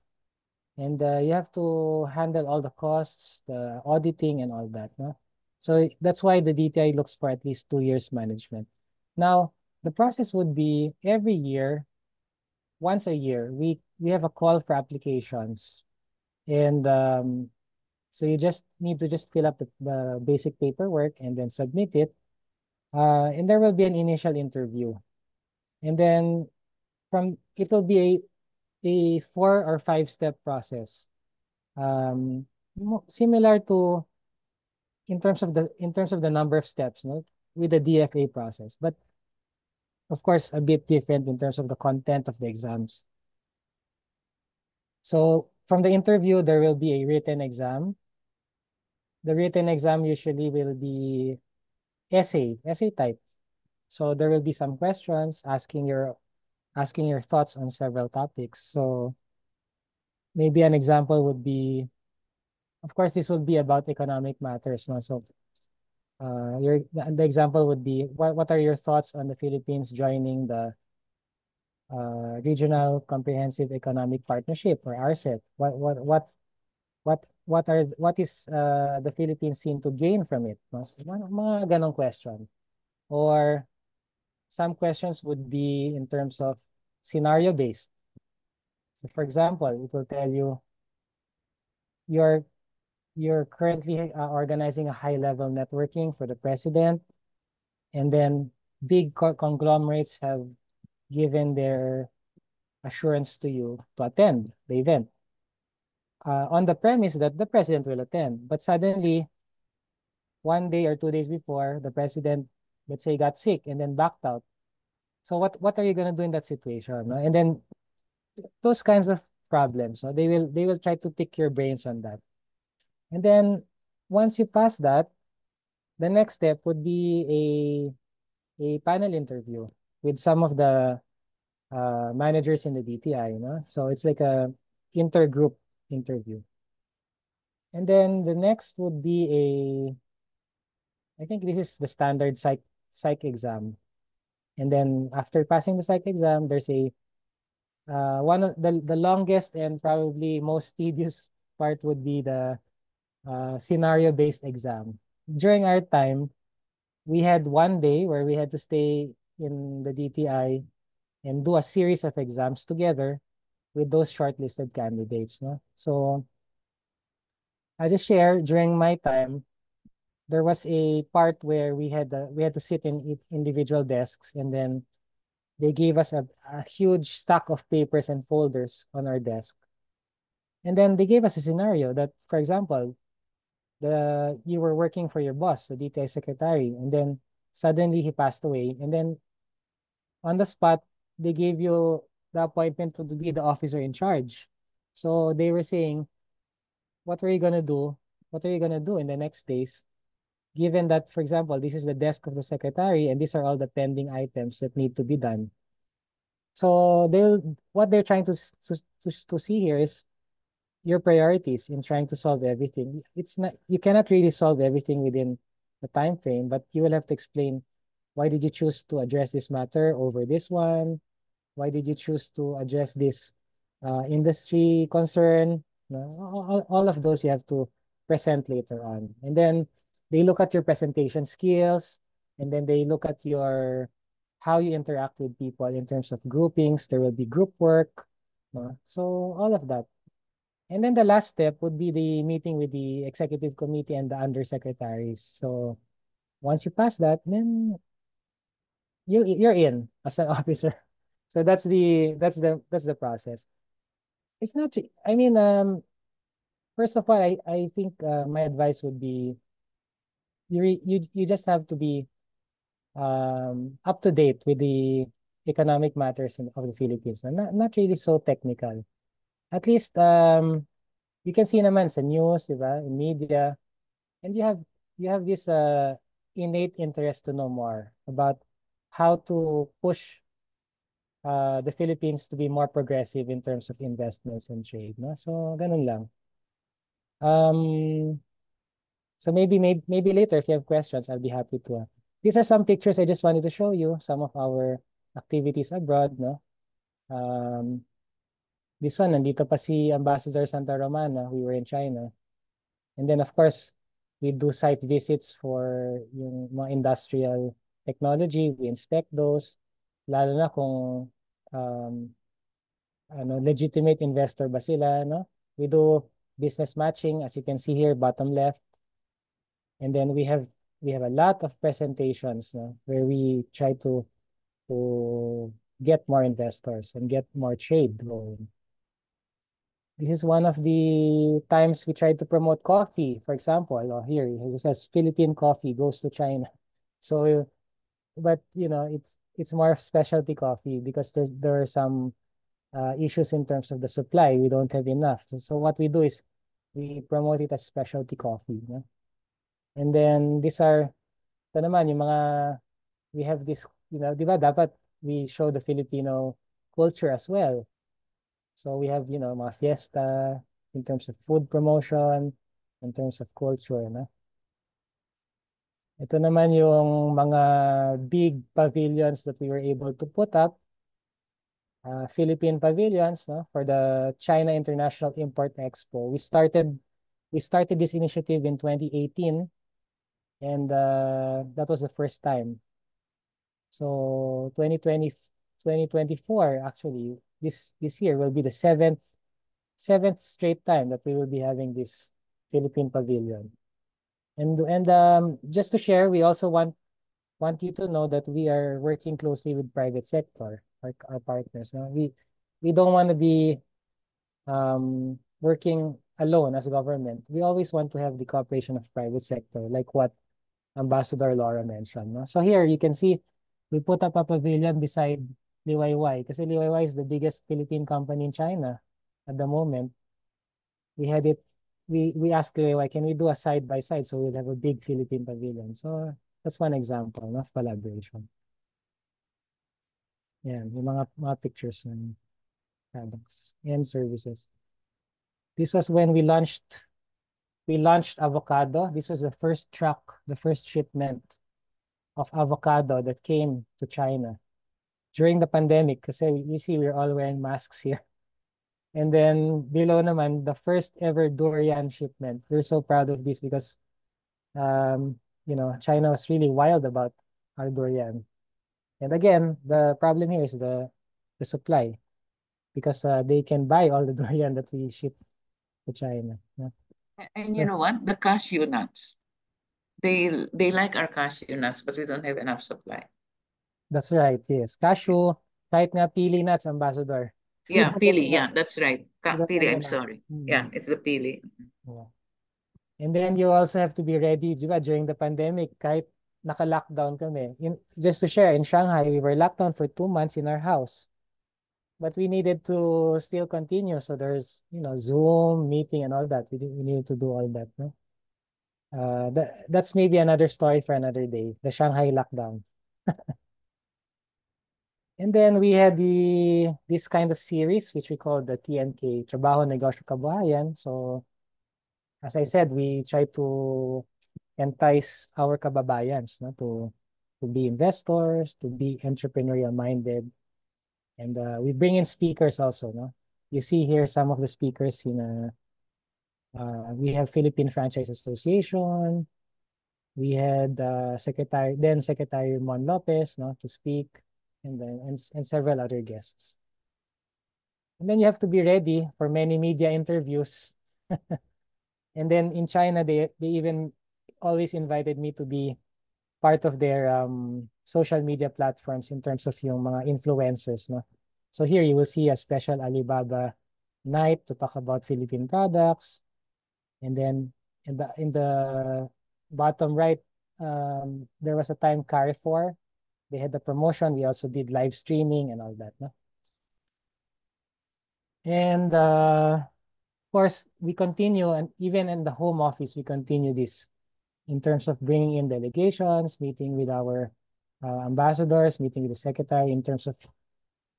and you have to handle all the costs, the auditing, and all that. No? So that's why the DTI looks for at least 2 years management. Now, the process would be every year, once a year, we have a call for applications. And so you just need to just fill up the basic paperwork and then submit it. And there will be an initial interview. And then it will be a 4 or 5 step process. Similar to in terms of the number of steps, no, with the DFA process, but of course a bit different in terms of the content of the exams. So from the interview, there will be a written exam. The written exam usually will be essay type. So there will be some questions asking your thoughts on several topics. So maybe an example would be, of course, this would be about economic matters. No? So the example would be, what are your thoughts on the Philippines joining the Regional Comprehensive Economic Partnership, or RCEP? What is the Philippines seen to gain from it? No? So, mga ganong question. Or some questions would be in terms of scenario based. So for example, it will tell you you're you're currently organizing a high level networking for the president, and then big conglomerates have given their assurance to you to attend the event on the premise that the president will attend. But suddenly, 1 day or 2 days before, the president, let's say, got sick and then backed out. So what are you gonna do in that situation? No? And then those kinds of problems. So they will try to pick your brains on that. And then once you pass that, the next step would be a panel interview with some of the managers in the DTI. No? So it's like a intergroup interview. And then the next would be I think this is the standard psych exam. And then after passing the psych exam, there's one of the longest and probably most tedious part would be the scenario-based exam. During our time, we had 1 day where we had to stay in the DTI and do a series of exams together with those shortlisted candidates. No? So I just share during my time, there was a part where we had to sit in individual desks, and then they gave us a huge stack of papers and folders on our desk. And then they gave us a scenario that, for example, you were working for your boss, the DTI secretary, and then suddenly he passed away. And then on the spot, they gave you the appointment to be the officer in charge. So they were saying, what were you gonna do? What are you gonna do in the next days? Given that, for example, this is the desk of the secretary and these are all the pending items that need to be done. So what they're trying to see here is your priorities in trying to solve everything. It's not, you cannot really solve everything within the time frame, but you will have to explain, why did you choose to address this matter over this one? Why did you choose to address this industry concern? No, all of those you have to present later on. And then they look at your presentation skills, and then they look at your how you interact with people in terms of groupings. There will be group work. no? So all of that. And then the last step would be the meeting with the executive committee and the undersecretaries. So once you pass that, then you're in as an officer. So that's the process. It's not, I mean, first of all, I think my advice would be you just have to be up to date with the economic matters of the Philippines. Not really so technical. At least you can see naman sa news, di ba, in media, and you have this innate interest to know more about how to push the Philippines to be more progressive in terms of investments and trade, no? So ganun lang. Um, so maybe later if you have questions, I'll be happy to. These are some pictures I just wanted to show you, some of our activities abroad, no? This one, nandito pa si Ambassador Santa Romana. We were in China. And then of course, we do site visits for yung mga industrial technology. We inspect those. Lalo na kung legitimate investor ba sila, no? We do business matching, as you can see here, bottom left. And then we have a lot of presentations, no, where we try to get more investors and get more trade going. This is one of the times we tried to promote coffee. For example, here it says Philippine coffee goes to China. So, but it's more of specialty coffee because there are some issues in terms of the supply. We don't have enough. So what we do is we promote it as specialty coffee. No? And then ito naman, yung mga, we have this, di ba, dapat we show the Filipino culture as well. So we have, mga fiesta in terms of food promotion, in terms of culture, no? Ito naman yung mga big pavilions that we were able to put up. Philippine pavilions, no, for the China International Import Expo. We started this initiative in 2018, and that was the first time. So 2024, actually, this year will be the seventh straight time that we will be having this Philippine pavilion. And just to share, we also want you to know that we are working closely with private sector, like our partners. No? We don't want to be working alone as a government. We always want to have the cooperation of private sector, like what Ambassador Laura mentioned. No? So here you can see we put up a pavilion beside Liwayway kasi Liwayway is the biggest Philippine company in China at the moment. We asked Liwayway, can we do a side by side so we'll have a big Philippine pavilion? So that's one example of collaboration. Yan, yung mga pictures ng products and services. This was when we launched avocado. This was the first truck, the first shipment of avocado that came to China during the pandemic. Kasi you see, we're all wearing masks here. And then below naman, the first ever durian shipment. We're so proud of this because, China was really wild about our durian. And again, the problem here is the supply because they can buy all the durian that we ship to China. Yeah. And you know what? The cashew nuts. They like our cashew nuts, but we don't have enough supply. That's right, yes. Cashew, kahit nga pili nuts, Ambassador. Yeah, pili. Yeah, that's right. Pili, I'm sorry. Mm-hmm. Yeah, it's the pili. Yeah. And then you also have to be ready, di ba, during the pandemic, kahit naka-lockdown kami. Just to share, in Shanghai, we were locked down for 2 months in our house. But we needed to still continue. So there's, Zoom meeting and all that. We needed to do all that, no? That's maybe another story for another day, the Shanghai lockdown. And then we had this kind of series, which we call the TNK, Trabaho, Negosyo, Kabuhayan. So as I said, we try to entice our kababayans, no, to be investors, to be entrepreneurial minded. And we bring in speakers also, no? You see here some of the speakers we have Philippine Franchise Association. We had Secretary Mon Lopez, no, to speak, and several other guests. And then you have to be ready for many media interviews. And then in China, they even always invited me to be part of their social media platforms in terms of yung mga influencers, no? So here you will see a special Alibaba night to talk about Philippine products. And then in the bottom right, there was a time Carrefour. They had the promotion. We also did live streaming and all that, no? And of course, we continue, and even in the home office, we continue this in terms of bringing in delegations, meeting with our ambassadors, meeting with the secretary in terms of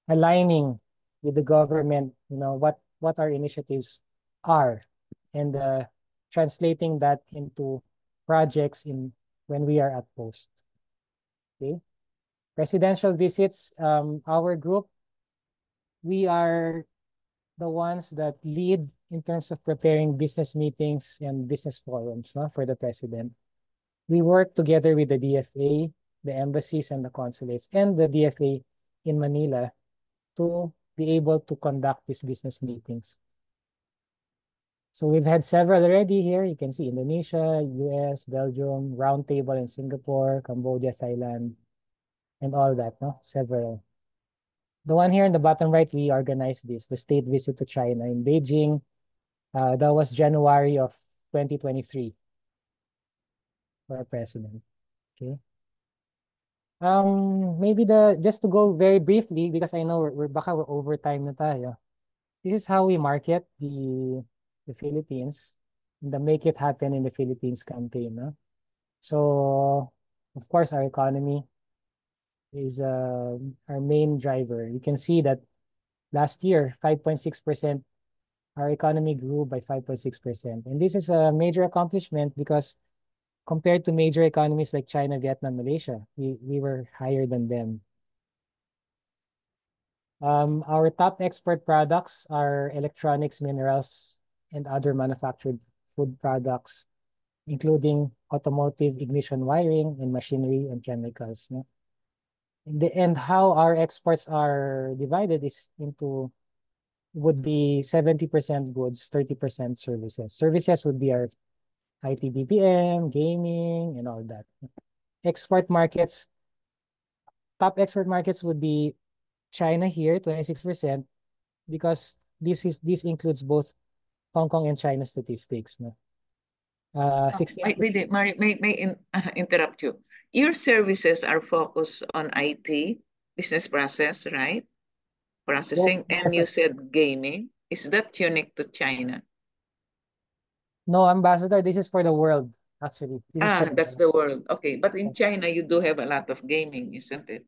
aligning with the government, what our initiatives are, and translating that into projects when we are at post. Okay. Presidential visits, our group, we are the ones that lead in terms of preparing business meetings and business forums, no, for the president. We work together with the DFA, the embassies and the consulates, and the DFA in Manila to be able to conduct these business meetings. So we've had several already here. You can see Indonesia, US, Belgium, Roundtable in Singapore, Cambodia, Thailand, and all that, no? Several. The one here in the bottom right, we organized this, the state visit to China in Beijing. That was January of 2023 for our president. Okay. Maybe just to go very briefly, because I know we're over time na tayo. This is how we market the Philippines, the Make It Happen in the Philippines campaign, no? So, of course, our economy is our main driver. You can see that last year, 5.6%, our economy grew by 5.6%. And this is a major accomplishment because compared to major economies like China, Vietnam, Malaysia, we were higher than them. Our top export products are electronics, minerals, and other manufactured food products, including automotive ignition wiring and machinery and chemicals. No? And how our exports are divided would be 70% goods, 30% services. Services would be our IT BPM, gaming, and all that. Export markets, top export markets would be China here, 26%, because this includes both Hong Kong and China statistics. No? 16. May interrupt you. Your services are focused on IT, business process, right? Processing, and you said gaming. Is that unique to China? No, Ambassador, this is for the world, actually. That's the world. Okay, but in China, you do have a lot of gaming, isn't it?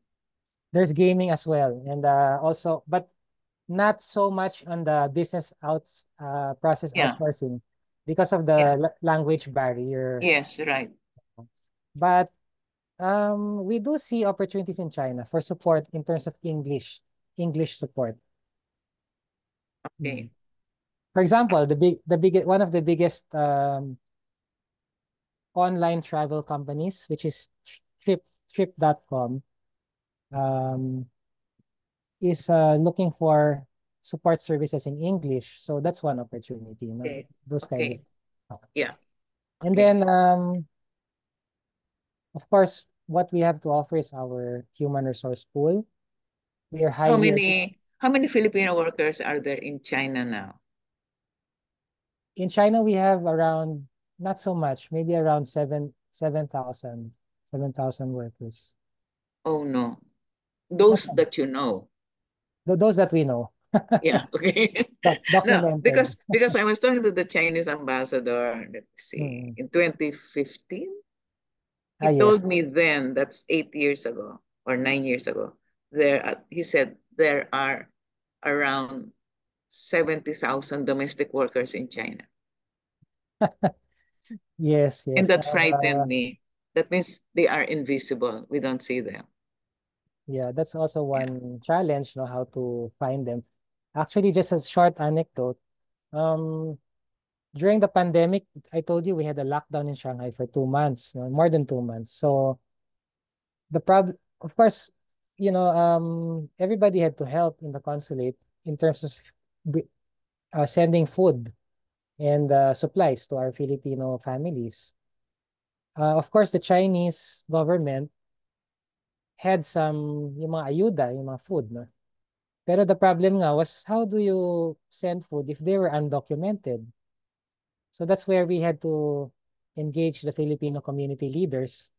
There's gaming as well, and also, but not so much on the business process outsourcing because of the language barrier. Yes, right. But we do see opportunities in China for support in terms of English support. Okay. For example, one of the biggest online travel companies, which is Trip.com, is looking for support services in English. So that's one opportunity. Okay. Those kinds of. Yeah. And then, of course, what we have to offer is our human resource pool. We are highly. How many Filipino workers are there in China now? In China, we have around, not so much, maybe around 7,000 workers. Oh no, those that you know. Those that we know. Yeah, okay. No, because I was talking to the Chinese ambassador, let's see, in 2015. He told me then, that's 8 years ago or 9 years ago, he said there are around 70,000 domestic workers in China. Yes. And that frightened me. That means they are invisible. We don't see them. Yeah, that's also one challenge, how to find them. Actually, just a short anecdote. During the pandemic, I told you we had a lockdown in Shanghai for 2 months, more than 2 months. So the problem, of course, everybody had to help in the consulate in terms of sending food and supplies to our Filipino families. Of course, the Chinese government had some yung mga ayuda, yung mga food, no? Pero the problem nga was, how do you send food if they were undocumented? So that's where we had to engage the Filipino community leaders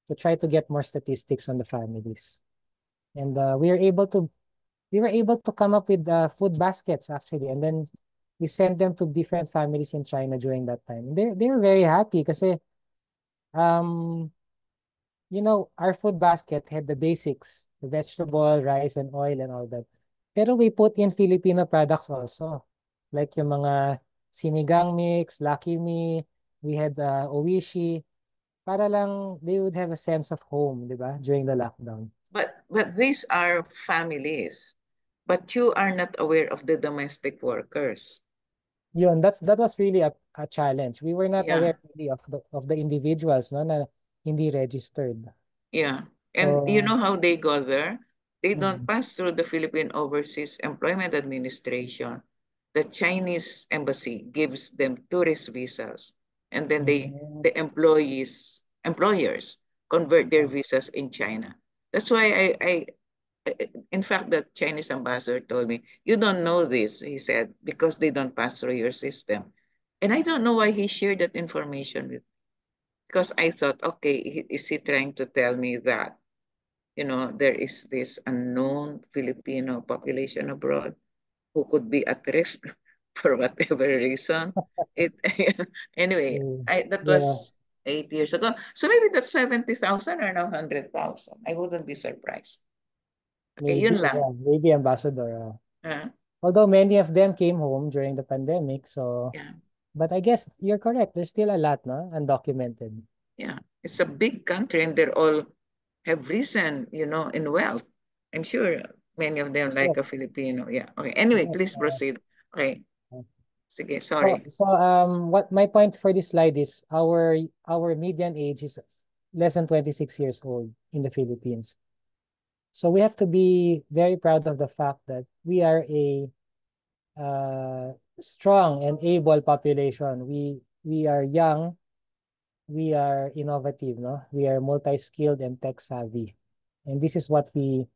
to try to get more statistics on the families. And we were able to come up with food baskets actually, and then we sent them to different families in China during that time. They were very happy kasi our food basket had the basics, the vegetable, rice, and oil and all that. Pero we put in Filipino products also. Like yung mga sinigang mix, Lucky Me, we had oishi, para lang they would have a sense of home, di ba, during the lockdown. But these are families, but you are not aware of the domestic workers. Yun, that was really a challenge. We were not Yeah. aware really of the individuals, no, na hindi registered. Yeah. And you So, know how they go there? They don't Mm. pass through the Philippine Overseas Employment Administration. The Chinese embassy gives them tourist visas, and then the employers convert their visas in China. That's why in fact, the Chinese ambassador told me, you don't know this, he said, because they don't pass through your system. And I don't know why he shared that information with me, because I thought, okay, is he trying to tell me that, there is this unknown Filipino population abroad who could be at risk for whatever reason? Anyway, that yeah. was 8 years ago. So maybe that's 70,000 or now 100,000. I wouldn't be surprised. Okay, Maybe, yun lang. yeah, maybe ambassador. Uh, Although many of them came home during the pandemic, so yeah, but I guess you're correct. There's still a lot, no, undocumented. yeah. It's a big country and they're all have risen, in wealth. I'm sure many of them like a Yes. Filipino. Yeah. Okay. Anyway, Yes, please proceed. Okay. Sige, So sorry. what my point for this slide is our median age is less than 26 years old in the Philippines. So we have to be very proud of the fact that we are a strong and able population. We are young, we are innovative, no? We are multi-skilled and tech savvy. And this is what we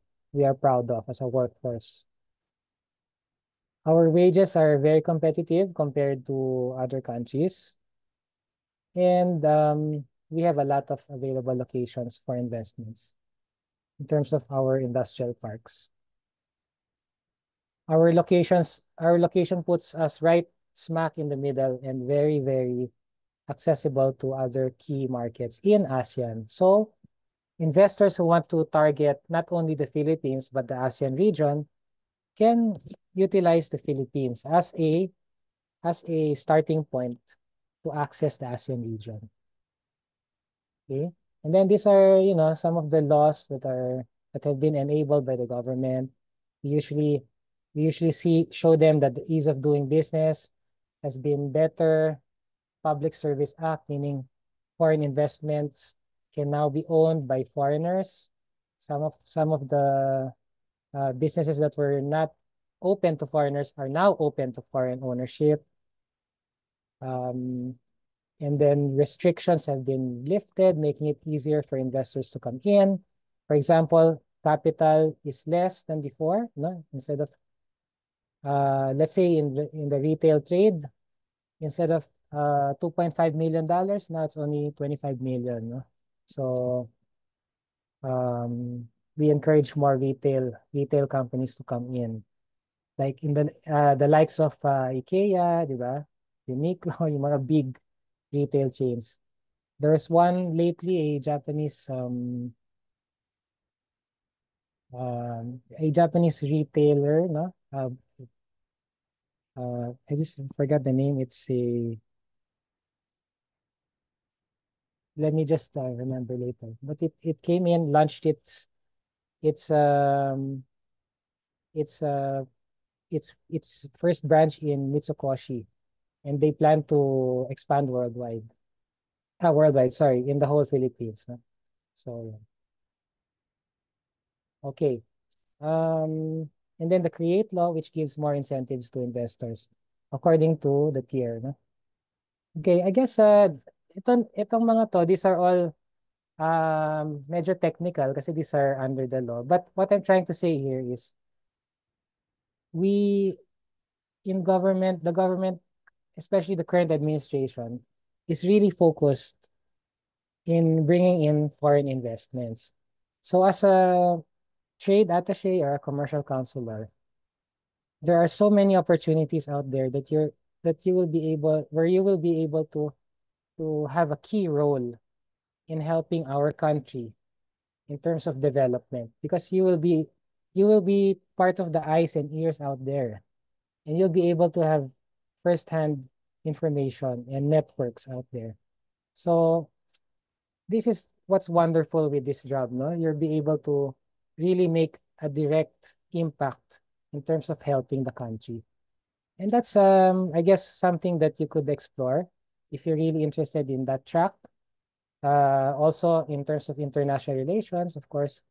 are proud of as a workforce. Our wages are very competitive compared to other countries. And we have a lot of available locations for investments in terms of our industrial parks. Our location puts us right smack in the middle and very, very accessible to other key markets in ASEAN. So investors who want to target not only the Philippines, but the ASEAN region can utilize the Philippines as a starting point to access the ASEAN region. Okay. And then these are, some of the laws that have been enabled by the government. We usually show them that the ease of doing business has been better. Public Service Act, meaning foreign investments can now be owned by foreigners. Some of the businesses that were not open to foreigners are now open to foreign ownership. And then restrictions have been lifted, making it easier for investors to come in. For example, capital is less than before, no? Instead of, let's say in the retail trade, instead of $2.5 million, now it's only 25 million, no? So we encourage more retail companies to come in. Like in the likes of IKEA, di ba? Uniqlo, yung mga big retail chains. There's one lately, a Japanese retailer, no? I just forgot the name. Let me just remember later. But it came in, launched its first branch in Mitsukoshi, and they plan to expand worldwide. Sorry, in the whole Philippines. No? So, okay. And then the CREATE law, which gives more incentives to investors according to the tier. No? Okay, I guess itong mga to, these are all medyo technical kasi these are under the law. But what I'm trying to say here is we in government, the government, especially the current administration, is really focused in bringing in foreign investments. So as a trade attaché or a commercial counselor, there are so many opportunities out there that you will be able to have a key role in helping our country in terms of development because you will be part of the eyes and ears out there, and you'll be able to have firsthand information and networks out there. So this is what's wonderful with this job, no? You'll be able to really make a direct impact in terms of helping the country. And that's I guess something that you could explore if you're really interested in that track. Also in terms of international relations, of course,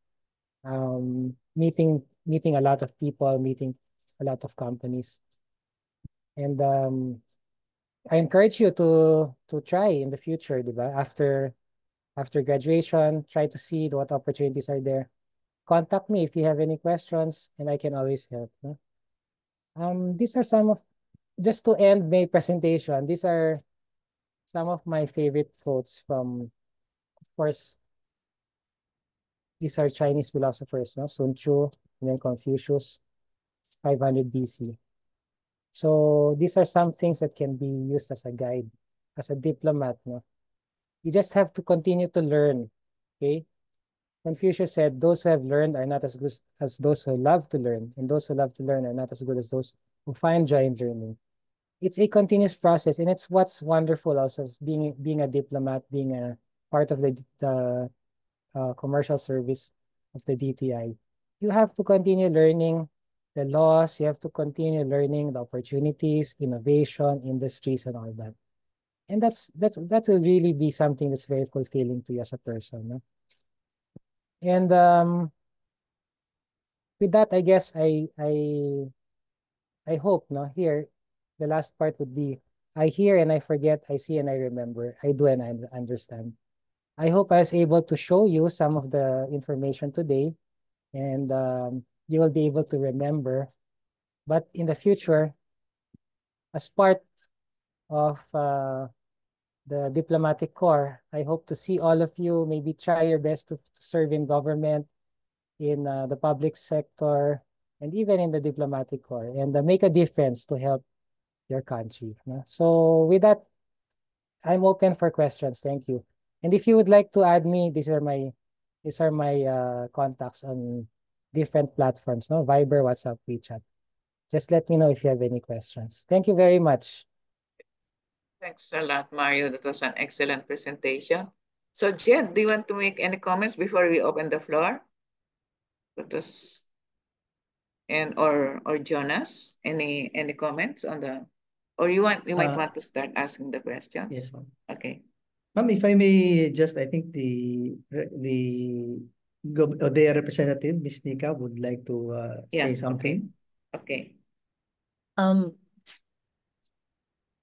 meeting a lot of people, meeting a lot of companies. And I encourage you to try in the future, diba? After graduation, try to see what opportunities are there. Contact me if you have any questions, and I can always help. No? These are just to end my presentation, these are some of my favorite quotes from, of course, these are Chinese philosophers, no? Sun Tzu, and then Confucius, 500 BC. So these are some things that can be used as a guide, as a diplomat, no? You just have to continue to learn, okay? Confucius said, those who have learned are not as good as those who love to learn, and those who love to learn are not as good as those who find joy in learning. It's a continuous process, and it's what's wonderful also as being a diplomat, being a part of the commercial service of the DTI. You have to continue learning the laws, you have to continue learning the opportunities, innovation, industries, and all that. And that will really be something that's very fulfilling to you as a person. No? And with that, I guess I hope, no, here, the last part would be, I hear and I forget, I see and I remember, I do and I understand. I hope I was able to show you some of the information today, and you will be able to remember. But in the future, as part of the diplomatic corps, I hope to see all of you maybe try your best to serve in government, in the public sector, and even in the diplomatic corps, and make a difference to help your country. No? So with that, I'm open for questions. Thank you. And if you would like to add me, these are my contacts on different platforms, no? Viber, WhatsApp, WeChat. Just let me know if you have any questions. Thank you very much. Thanks a lot, Mario. That was an excellent presentation. So, Jed, do you want to make any comments before we open the floor? That was, or Jonas, any comments on the, or you might want to start asking the questions. Yes, ma'am. Okay. Ma'am, if I may just, I think their representative, Ms. Nika, would like to say something. Okay.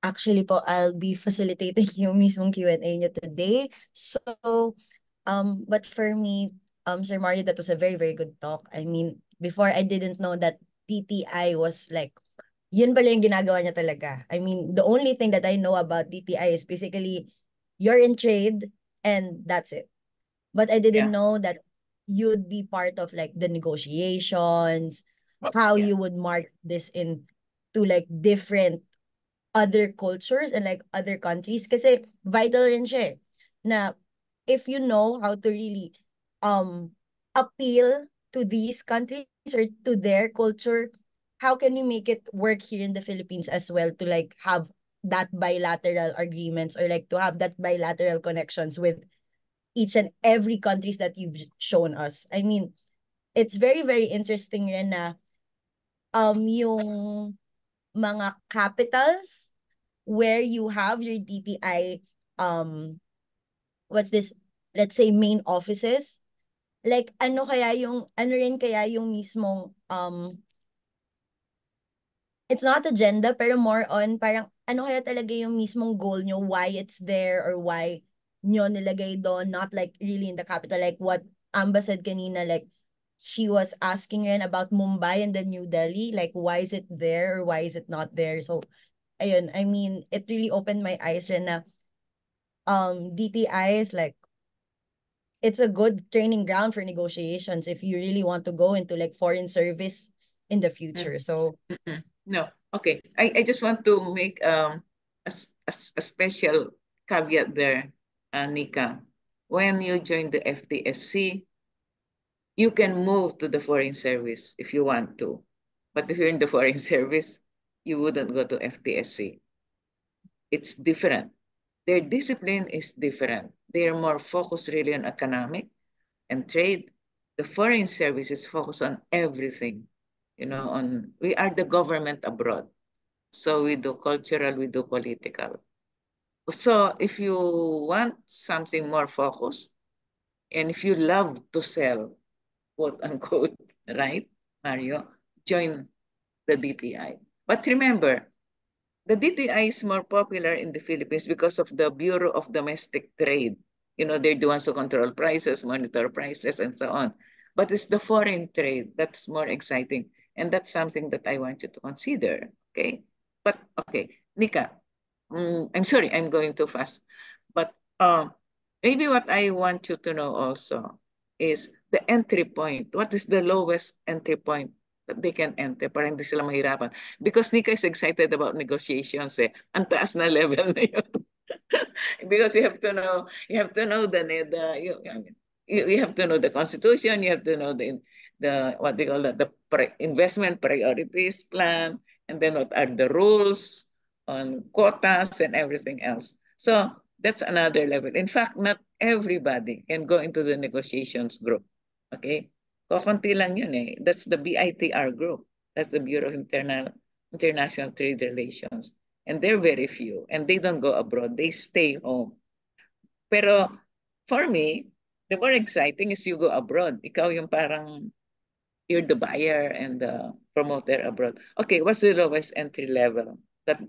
Actually po, I'll be facilitating yung mismong Q&A nyo today. So, but for me, Sir Mario, that was a very, very good talk. I mean, before I didn't know that DTI was like, yun pala yung ginagawa niya talaga. I mean, the only thing that I know about DTI is basically, you're in trade and that's it. But I didn't know that you'd be part of like the negotiations, how you would mark this in to like different other cultures and like other countries kasi vital rin siya na if you know how to really appeal to these countries or to their culture, how can you make it work here in the Philippines as well to like have that bilateral agreements or like to have that bilateral connections with each and every countries that you've shown us. I mean, it's very, very interesting rin na yung mga capitals where you have your DTI let's say main offices, like ano rin kaya yung mismong it's not agenda, pero more on parang ano kaya talaga yung mismong goal nyo, why it's there or why nyo nilagay doon, not like really in the capital, like what Amba said kanina, like she was asking rin about Mumbai and then New Delhi, like why is it there or why is it not there? So ayun, I mean, it really opened my eyes rin na DTI is like it's a good training ground for negotiations if you really want to go into like foreign service in the future. So No, okay. I just want to make a special caveat there, Nika. When you join the FTSC, you can move to the foreign service if you want to. But if you're in the foreign service, you wouldn't go to FTSC. It's different. Their discipline is different. They are more focused really on economic and trade. The foreign service is focused on everything. We are the government abroad. So we do cultural, we do political. So if you want something more focused, and if you love to sell, quote unquote, right, Mario, join the DTI. But remember, the DTI is more popular in the Philippines because of the Bureau of Domestic Trade. They're the ones who control prices, monitor prices, and so on. But it's the foreign trade that's more exciting. And that's something that I want you to consider, okay? But, okay, Nika, I'm sorry, I'm going too fast. But maybe what I want you to know also is the entry point. What is the lowest entry point that they can enter para hindi sila mahirapan? Because Nika is excited about negotiations eh. Ang taas na level na yun. Because you have to know you have to know the constitution, you have to know the what they call that, the investment priorities plan, and then what are the rules on quotas and everything else. So that's another level. In fact, not everybody can go into the negotiations group. Okay? Kokonti lang yun eh. That's the BITR group. That's the Bureau of International Trade Relations. And they're very few. And they don't go abroad. They stay home. Pero for me, the more exciting is you go abroad. Ikaw yung parang you're the buyer and the promoter abroad. Okay, what's the lowest entry level that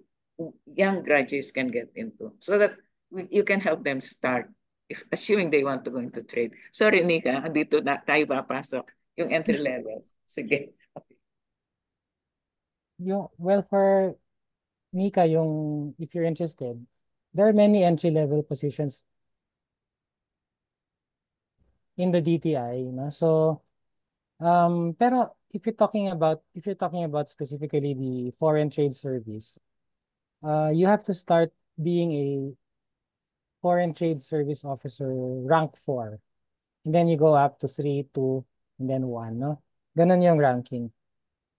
young graduates can get into so that you can help them start, if assuming they want to go into trade. Sorry, Nika, dito na tayo papasok yung entry level. Sige. Okay. Well, for Mika, if you're interested, there are many entry-level positions in the DTI, So, pero if you're talking about specifically the Foreign Trade Service, you have to start being a Foreign Trade Service Officer rank 4. And then you go up to 3, 2, and then 1, no? Ganun yung ranking.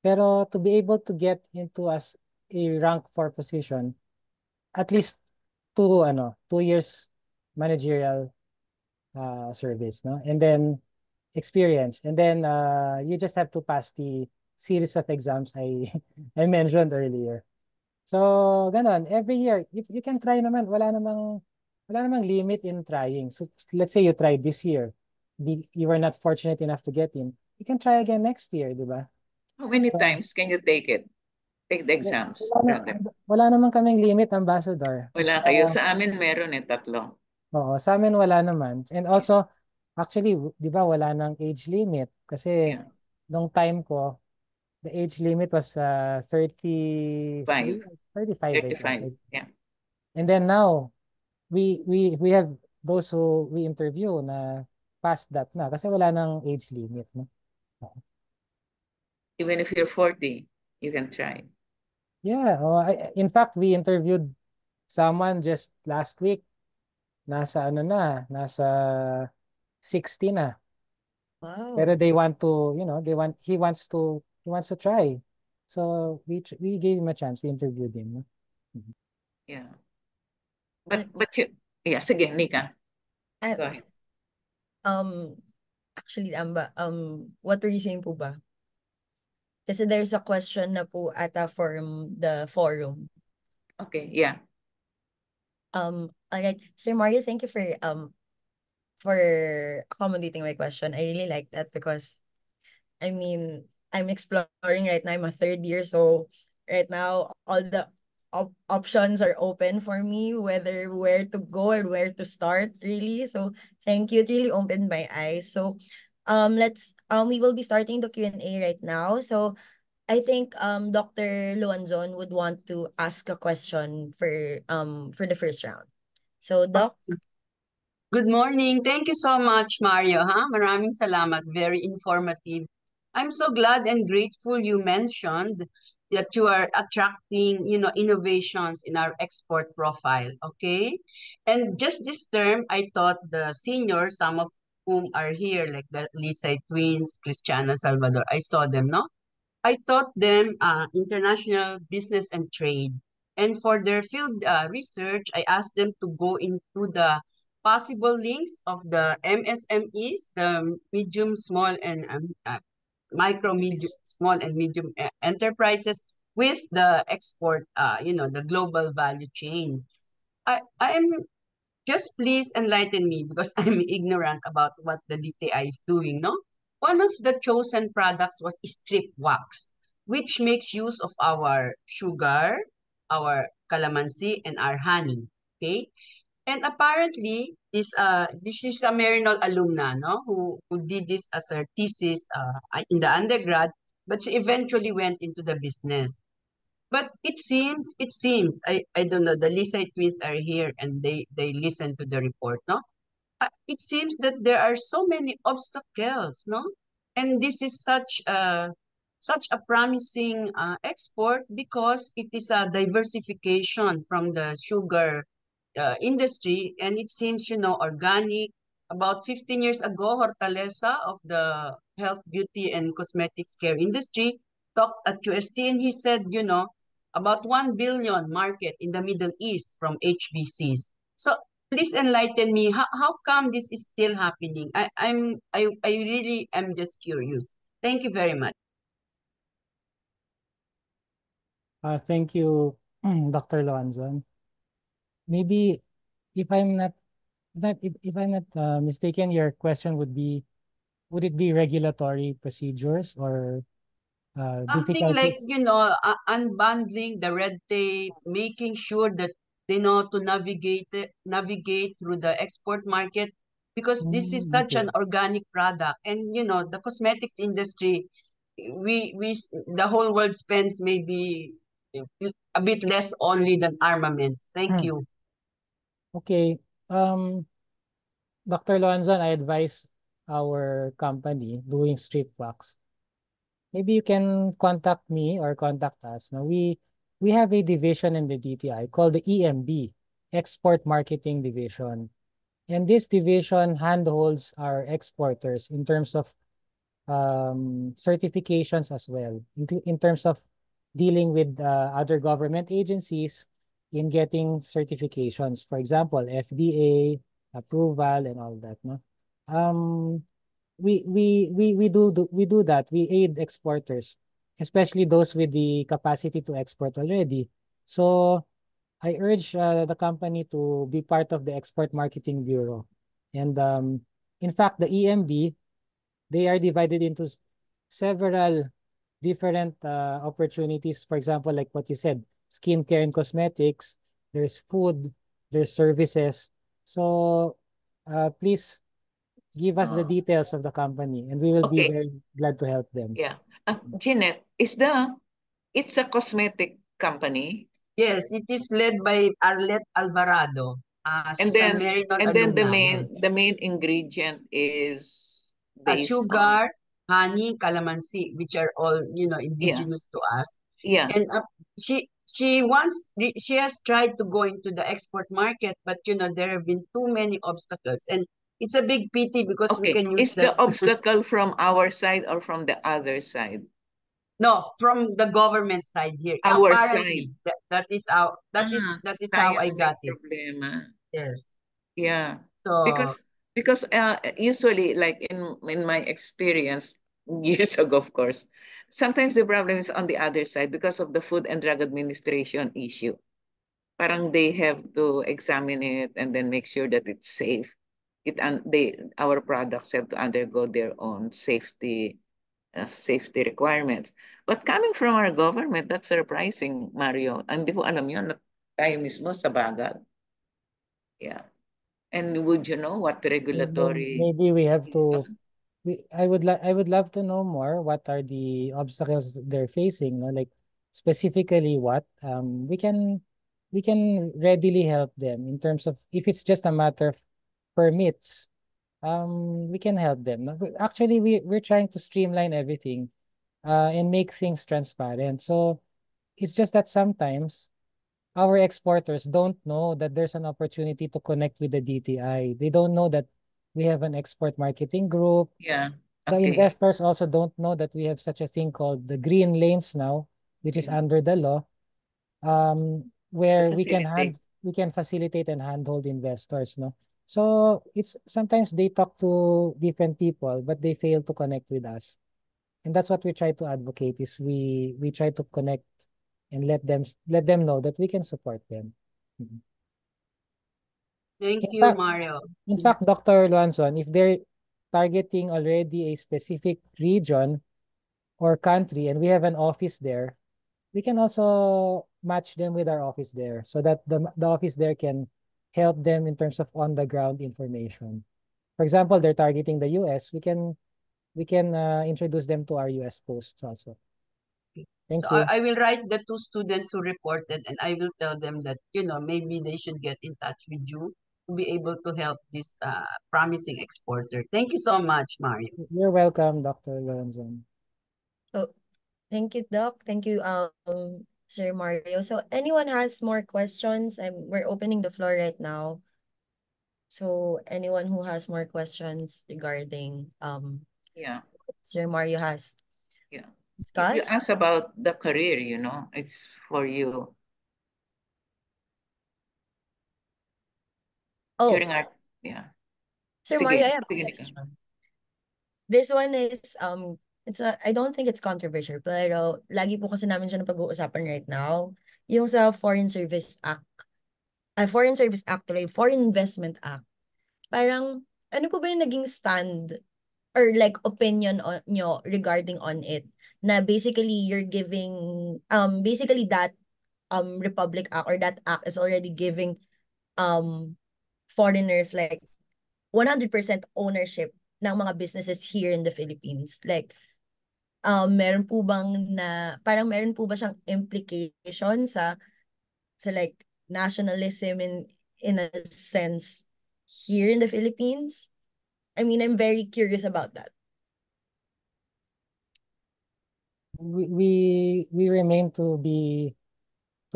Pero to be able to get into as a rank 4 position, at least 2 years managerial service, no? And then experience. And then you just have to pass the series of exams I I mentioned earlier. So, ganon. Every year, you can try naman. Wala namang limit in trying. So, let's say you tried this year. You were not fortunate enough to get in. You can try again next year, di ba? How many So, times can you take it? Take the exams, brother. wala naman kaming limit, Ambassador. Wala kayo. Sa amin meron 3. Oo, sa amin wala naman. And also, actually, di ba wala nang age limit? Kasi Yeah. nung time ko, the age limit was 33, 35, I 35. think. Yeah. And then now, we have those who we interview na past that na kasi wala nang age limit, no? Even if you're 40, you can try. Yeah, in fact, we interviewed someone just last week. Nasa 60 na. wow. Pero they want to, he wants to try. So we gave him a chance. We interviewed him. No? Yeah. But yeah, sige, Nika. I, Go ahead. actually, Amba, what were you saying po ba? Kasi there's a question na po ata from the forum. Okay, yeah. All right, Sir Mario, thank you for accommodating my question. I really like that because, I mean, I'm exploring right now. I'm a third year, so right now all the options are open for me, where to go and where to start, really. So thank you. It really opened my eyes. So we will be starting the Q&A right now. So I think Dr. Luanzon would want to ask a question for the first round. So Doc. Good morning. Thank you so much, Mario. Maraming salamat. Very informative. I'm so glad and grateful you mentioned that you are attracting, innovations in our export profile. Okay. And just this term, I thought the seniors, some of whom are here, like the Lisay twins, Cristiano Salvador, I saw them, no? I taught them international business and trade. And for their field research, I asked them to go into the possible links of the MSMEs, the medium, small, and micro, medium, small, and medium enterprises with the export, the global value chain. I'm just please enlighten me because I'm ignorant about what the DTI is doing, no? One of the chosen products was strip wax, which makes use of our sugar, our calamansi, and our honey. Okay? And apparently, this is a Merinol alumna, no, who did this as her thesis in the undergrad, but she eventually went into the business. But it seems, I don't know, the Lisay twins are here and they listen to the report, no? It seems that there are so many obstacles, no? And this is such a promising export because it is a diversification from the sugar industry, and it seems, organic. About 15 years ago, Hortaleza of the health, beauty, and cosmetics care industry talked at UST, and he said, about 1 billion market in the Middle East from HBCs. So please enlighten me. How come this is still happening? I really am just curious. Thank you very much. Thank you, Dr. Luanzon. Maybe if I'm not if I'm not mistaken, your question would it be regulatory procedures or Something like, difficulties? unbundling the red tape, making sure that they know to navigate through the export market, because this is such Okay. an organic product. And, the cosmetics industry, the whole world spends maybe a bit less only than armaments. Thank you. Okay. Dr. Luanzon, I advise our company doing strip wax. Maybe you can contact me or contact us. Now we have a division in the DTI called the EMB, Export Marketing Division. And this division handholds our exporters in terms of certifications as well, in terms of dealing with other government agencies in getting certifications. For example, FDA approval and all that. No, we do that. We aid exporters, especially those with the capacity to export already. So I urge the company to be part of the Export Marketing Bureau. And in fact, the EMB, they are divided into several different opportunities. For example, like what you said, skincare and cosmetics, there's food, there's services. So please give us the details of the company and we will be Okay. very glad to help them. Yeah. Jeanette, it's a cosmetic company. Yes, it is led by Arlette Alvarado. And She's a then Merinon and then alumna. Yes. the main ingredient is based on Sugar, honey, calamansi, which are all, yeah. indigenous to us. Yeah. And she has tried to go into the export market, but there have been too many obstacles, and it's a big pity because we Okay. can use Is the obstacle from our side or from the other side? No, from the government side here. Our Apparently, side. that is how Tayo I na may got it. problema. Yes. Yeah. So Because usually, like in my experience years ago, of course, sometimes the problem is on the other side because of the Food and Drug Administration issue. Parang they have to examine it and then make sure that it's safe. Our products have to undergo their own safety requirements. But coming from our government, that's surprising, Mario. Hindi ko alam yun, na tayo mismo sa bagat. Yeah. And would you know what regulatory Maybe we have to. reason? I would love to know more. What are the obstacles they're facing? No, like specifically what we can readily help them in terms of if it's just a matter of permits. We can help them. No, actually, we're trying to streamline everything, and make things transparent. So it's just that sometimes our exporters don't know that there's an opportunity to connect with the DTI. They don't know that we have an export marketing group. Yeah. The Okay. investors also don't know that we have such a thing called the green lanes now, which is Yeah. under the law, where facilitate. we can facilitate and handhold investors, no? So it's sometimes they talk to different people, but they fail to connect with us. And that's what we try to advocate is we try to connect and let them know that we can support them. Mhm. Thank In you, fact, Mario. in fact, Dr. Luanson, if they're targeting already a specific region or country and we have an office there, we can also match them with our office there so that the office there can help them in terms of on the ground information. For example, they're targeting the US, we can introduce them to our US posts also. Thank So you. I will write the 2 students who reported and I will tell them that, maybe they should get in touch with you to be able to help this promising exporter. Thank you so much, Mario. You're welcome, Dr. Lorenzo. So thank you, Doc. Thank you, Sir Mario. So anyone has more questions? We're opening the floor right now. So anyone who has more questions regarding Yeah. Sir Mario has Yeah. If you discussed. ask about the career, it's for you. Oh, During our, yeah. Sir Sige, Mario, I have a sige, Nika. question. This one is I don't think it's controversial, pero lagi po kasi namin siya napag-uusapan right now. Yung sa Foreign Service Act. Foreign Service Act tuloy, Foreign Investment Act. Parang, ano po ba yung naging stand or like opinion nyo regarding on it? Na basically you're giving, basically that Republic Act or that act is already giving foreigners like 100% ownership ng mga businesses here in the Philippines. Like, meron po bang parang meron po ba siyang implication sa like nationalism in a sense here in the Philippines? I mean, I'm very curious about that. We remain to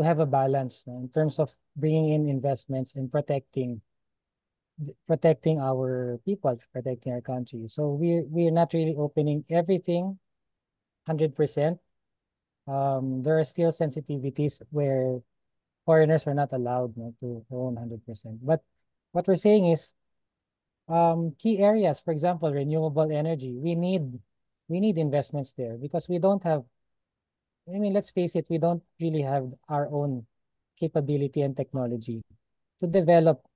have a balance, no, in terms of bringing in investments and protecting our people, protecting our country. So we're not really opening everything 100%. There are still sensitivities where foreigners are not allowed, no, to own 100%. But what we're saying is key areas, for example, renewable energy, we need investments there because we don't have, I mean, let's face it, we don't really have our own capability and technology to develop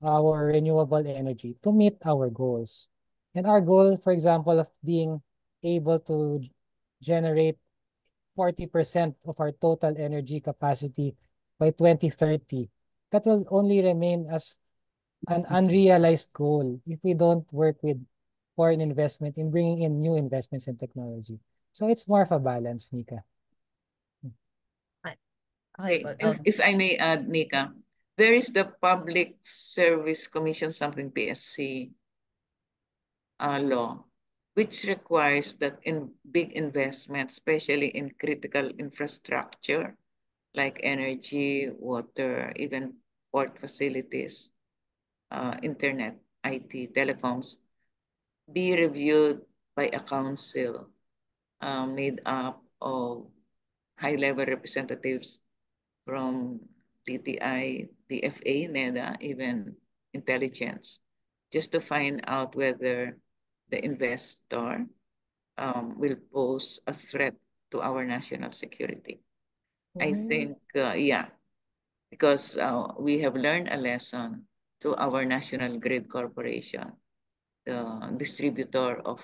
our renewable energy to meet our goals. And our goal, for example, of being able to generate 40% of our total energy capacity by 2030, that will only remain as an unrealized goal if we don't work with foreign investment in bringing in new investments in technology. So it's more of a balance, Nika. Okay, if I may add, Nika, there is the Public Service Commission, something PSC law, which requires that in big investments, especially in critical infrastructure, like energy, water, even port facilities, internet, IT, telecoms, be reviewed by a council made up of high-level representatives from DTI, DFA, NEDA, even intelligence, just to find out whether the investor will pose a threat to our national security. I think, yeah, because we have learned a lesson to our National Grid Corporation, the distributor of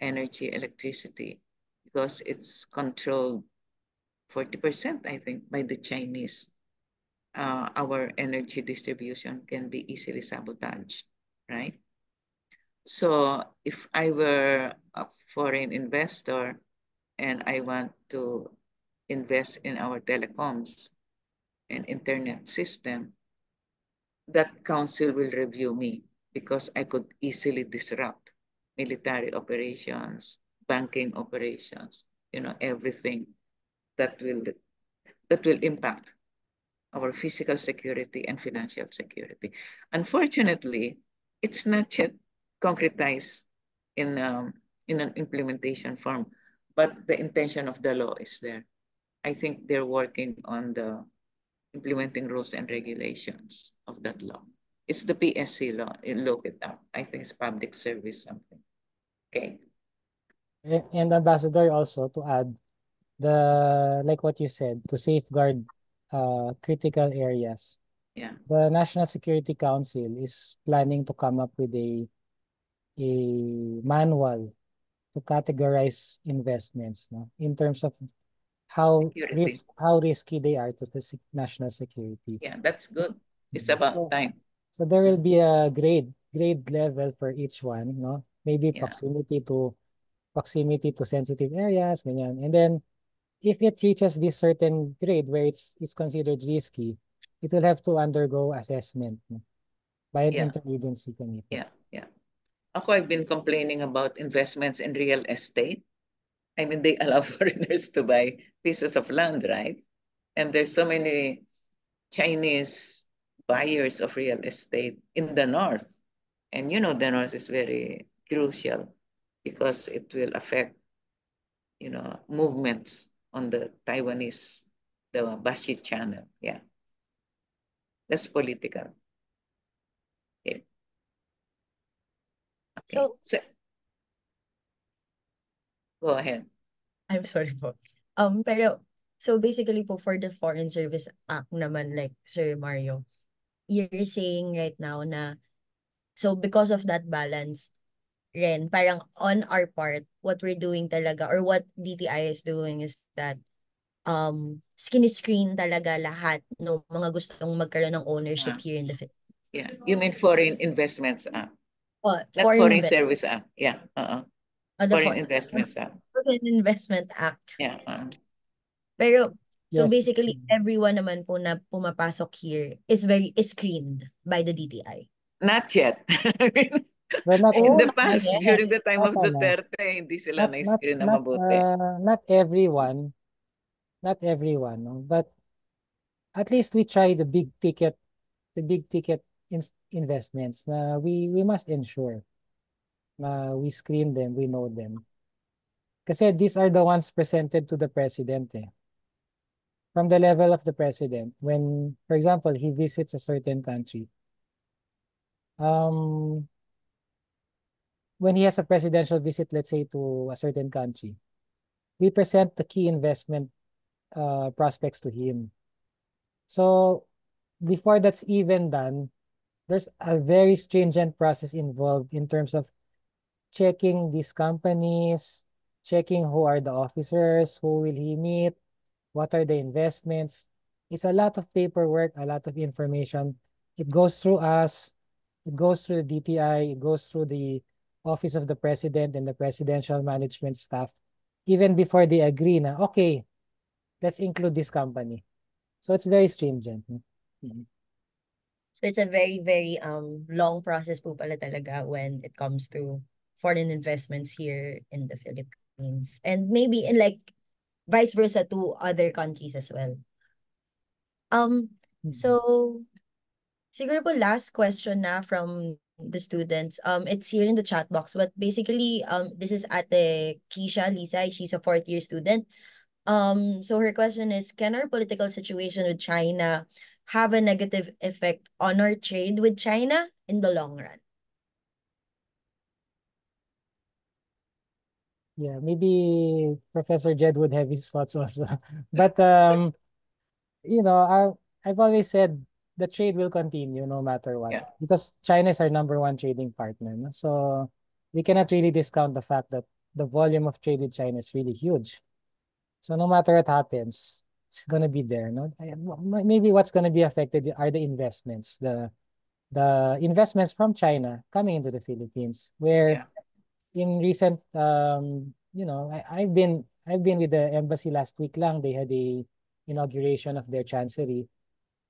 energy, electricity because it's controlled 40%, I think, by the Chinese. Our energy distribution can be easily sabotaged, right? So if I were a foreign investor and I want to invest in our telecoms and internet system, that council will review me because I could easily disrupt military operations, banking operations, everything that will impact our physical security and financial security. Unfortunately, it's not yet concretized in an implementation form, but the intention of the law is there. I think they're working on the implementing rules and regulations of that law. It's the PSC law. You look it up. I think it's public service something. Okay. And Ambassador, also to add, like what you said, to safeguard critical areas. Yeah. The National Security Council is planning to come up with a manual to categorize investments, no, in terms of how Security. risky they are to the national security. Yeah, that's good. It's about time. So there will be a grade level for each one, no? Maybe Yeah. proximity to sensitive areas, ganyan. And then if it reaches this certain grade where it's considered risky, it will have to undergo assessment, no, by an interagency committee. Yeah. Ako, I've been complaining about investments in real estate. I mean, they allow foreigners to buy pieces of land, right? And there's so many Chinese buyers of real estate in the north. And the north is very crucial because it will affect, movements on the Taiwanese, the Bashi Channel. Yeah. That's political. Okay. So go ahead. I'm sorry po. Pero so basically po for the Foreign Service Act naman, like Sir Mario, you're saying right now na so because of that balance, Ren, parang on our part, what we're doing talaga or what DTI is doing is that screen talaga lahat no mga gustong magkaroon ng ownership here in the Philippines. Yeah, you mean Foreign Investments Act? Not Foreign Service Act. Yeah. Foreign Investments Act. Foreign Investment Act. Yeah. Pero so Yes. basically everyone naman po na pumapasok here is screened by the DTI. Not yet. Well, not In the not past, yet. during the time of Not Duterte, hindi sila na-screen na mabuti. not everyone, no? But at least we try the big ticket investments na we must ensure na we screen them, we know them. Kasi these are the ones presented to the president, eh. From the level of the president, when, for example, he visits a certain country, when he has a presidential visit, let's say, to a certain country, we present the key investment prospects to him. So before that's even done, there's a very stringent process involved in terms of checking these companies, checking who are the officers, who will he meet, what are the investments. It's a lot of paperwork, a lot of information. It goes through us, it goes through the DTI, it goes through the Office of the President and the Presidential Management Staff, even before they agree na, okay, let's include this company. So it's very stringent. So it's a very, very long process po pala talaga when it comes to foreign investments here in the Philippines. And maybe in like vice versa to other countries as well. So siguro po last question na from the students. It's here in the chat box, but basically this is Ate Keisha Lisa. She's a 4th-year student. So her question is, can our political situation with China have a negative effect on our trade with China in the long run? Yeah, maybe Professor Jed would have his thoughts also. But I've always said the trade will continue no matter what. Yeah. Because China is our #1 trading partner. No? So we cannot really discount the fact that the volume of trade with China is really huge. So no matter what happens, it's gonna be there. No, maybe what's gonna be affected are the investments, the investments from China coming into the Philippines, where in recent I've been with the embassy last week lang. They had a inauguration of their chancery.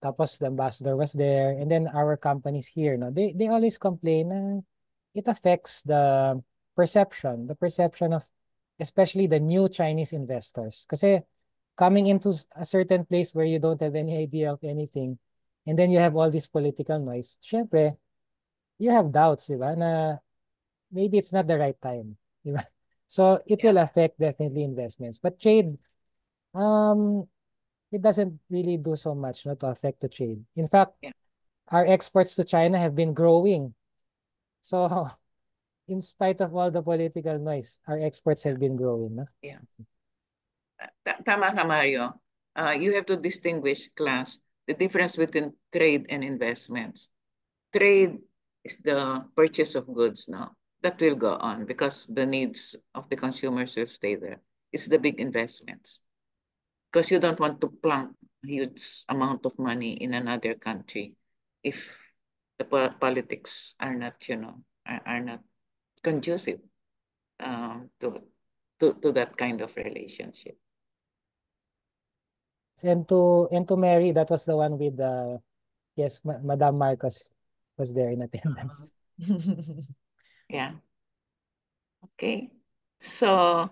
Tapos the ambassador was there, and then our companies here, no, they always complain na it affects the perception of especially the new Chinese investors. Kasi coming into a certain place where you don't have any idea of anything, and then you have all this political noise, syempre, you have doubts, di ba, na maybe it's not the right time, di ba? So it will affect definitely investments. But trade, it doesn't really do so much, no, to affect the trade. In fact, our exports to China have been growing. So in spite of all the political noise, our exports have been growing, no? Yeah. Tama ka, Mario. You have to distinguish, class, the difference between trade and investments. Trade is the purchase of goods now. That will go on because the needs of the consumers will stay there. It's the big investments. Because you don't want to plunk a huge amount of money in another country if the politics are not, are not conducive to that kind of relationship. And to Mary, that was the one with yes, Madam Marcos was there in attendance. Yeah. Okay. So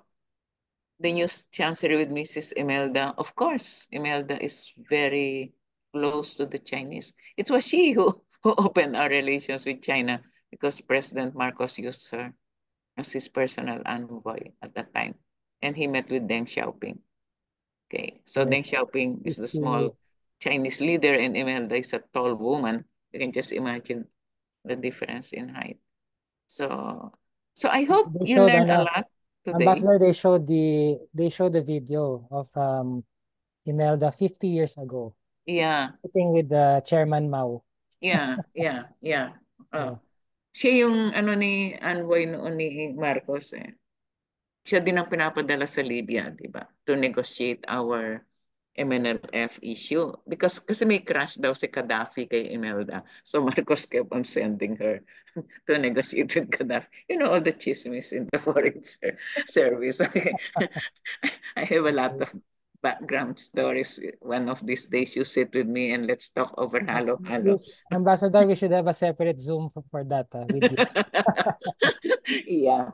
the new chancery with Mrs. Imelda, of course, Imelda is very close to the Chinese. It was she who opened our relations with China because President Marcos used her as his personal envoy at that time. And he met with Deng Xiaoping. Okay, so Yeah. Deng Xiaoping is the small Chinese leader and Imelda is a tall woman. You can just imagine the difference in height. So I hope They you showed learned a lot today. Ambassador, they showed the video of Imelda 50 years ago. Yeah. Sitting with the Chairman Mao. Yeah. Yeah. Siya yung ni envoy noon ni Marcos eh. Siya din ang pinapadala sa Libya, di ba? To negotiate our MNLF issue. Because kasi may crush daw si Gaddafi kay Imelda. So Marcos kept on sending her to negotiate with Gaddafi. You know all the chismes in the foreign service. Okay. I have a lot of background stories. One of these days you sit with me and let's talk over halo. Ambassador, we should have a separate Zoom for that with you. Yeah.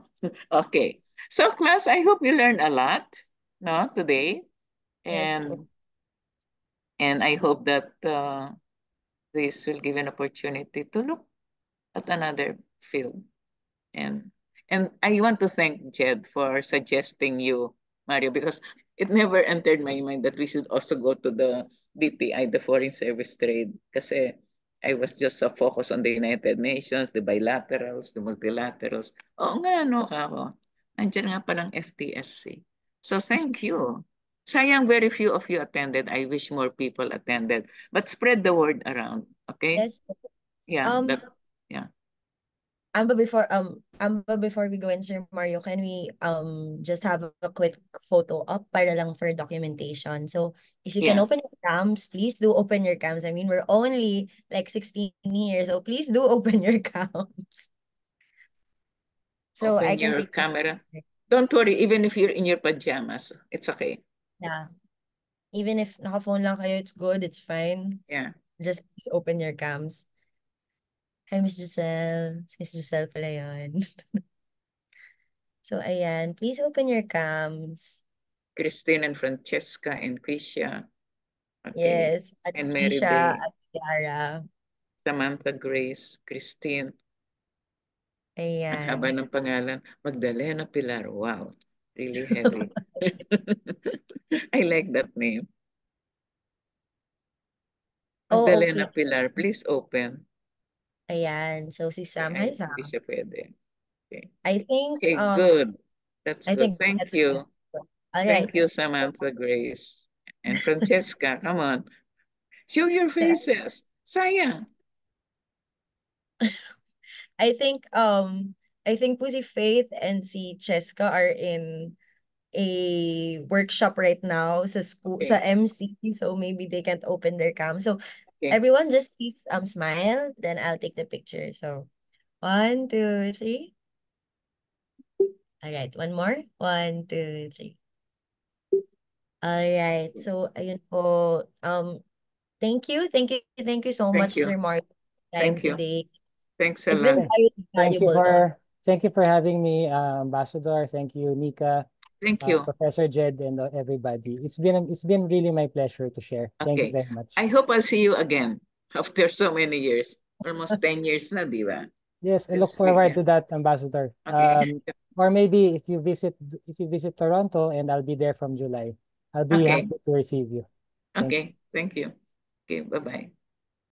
Okay. So class, I hope you learned a lot, no, today. And I hope that this will give an opportunity to look at another field. And I want to thank Jed for suggesting you, Mario, because it never entered my mind that we should also go to the DTI, the Foreign Service Trade, kasi I was just so focused on the United Nations, the bilaterals, the multilaterals. Oo nga, no, kako. Nandiyan nga palang FTSC. So thank you. Sayang very few of you attended. I wish more people attended. But spread the word around, okay? Yes. Yeah, But before we go in, Sir Mario, can we just have a quick photo up para lang for documentation? So if you can open your cams, please do open your cams. I mean, we're only like 16 years, so please do open your cams. So open I can your take camera. Don't worry, even if you're in your pajamas, it's okay. Yeah. Even if naka-phone lang kayo, it's good, it's fine. Yeah. Just please open your cams. Hi, Miss Giselle. Miss Giselle pala yun. So, ayan. Please open your cams. Christine and Francesca and Quisha. Okay. Yes. At and Mary Quisha, Bay. at Kiara. Samantha Grace, Christine. Ayan. Ang haba ng pangalan. Magdalena Pilar. Wow. Really heavy. I like that name. Magdalena Pilar, please open. Ayan. So, si Sam. Hi, Sam. Hindi siya pwede. Okay. I think, okay, good. That's good. Thank you. All right. Thank you, Samantha Grace. And Francesca, come on. Show your faces. Sayang. I think I think po si Faith and si Cheska are in a workshop right now sa school, sa Okay. MC, so maybe they can't open their cam. So Okay. everyone just please smile, then I'll take the picture. So 1, 2, 3. All right, one more. 1, 2, 3. All right. So ayun po. Thank you so Thank much, you. Sir Mark, time Thank you. today. Thanks a It's been lot. very Thank you valuable talk. for having me, Ambassador. Thank you, Nika, Thank you. Professor Jed, and everybody. It's been really my pleasure to share. Thank you Okay. very much. I hope I'll see you again after so many years. Almost 10 years na, di ba? Yes, I Yes, look forward yeah. to that, Ambassador. Okay. Or maybe if you visit Toronto, and I'll be there from July, I'll be Okay. happy to receive you. Thank you. Okay. Thank you. Okay. Bye-bye.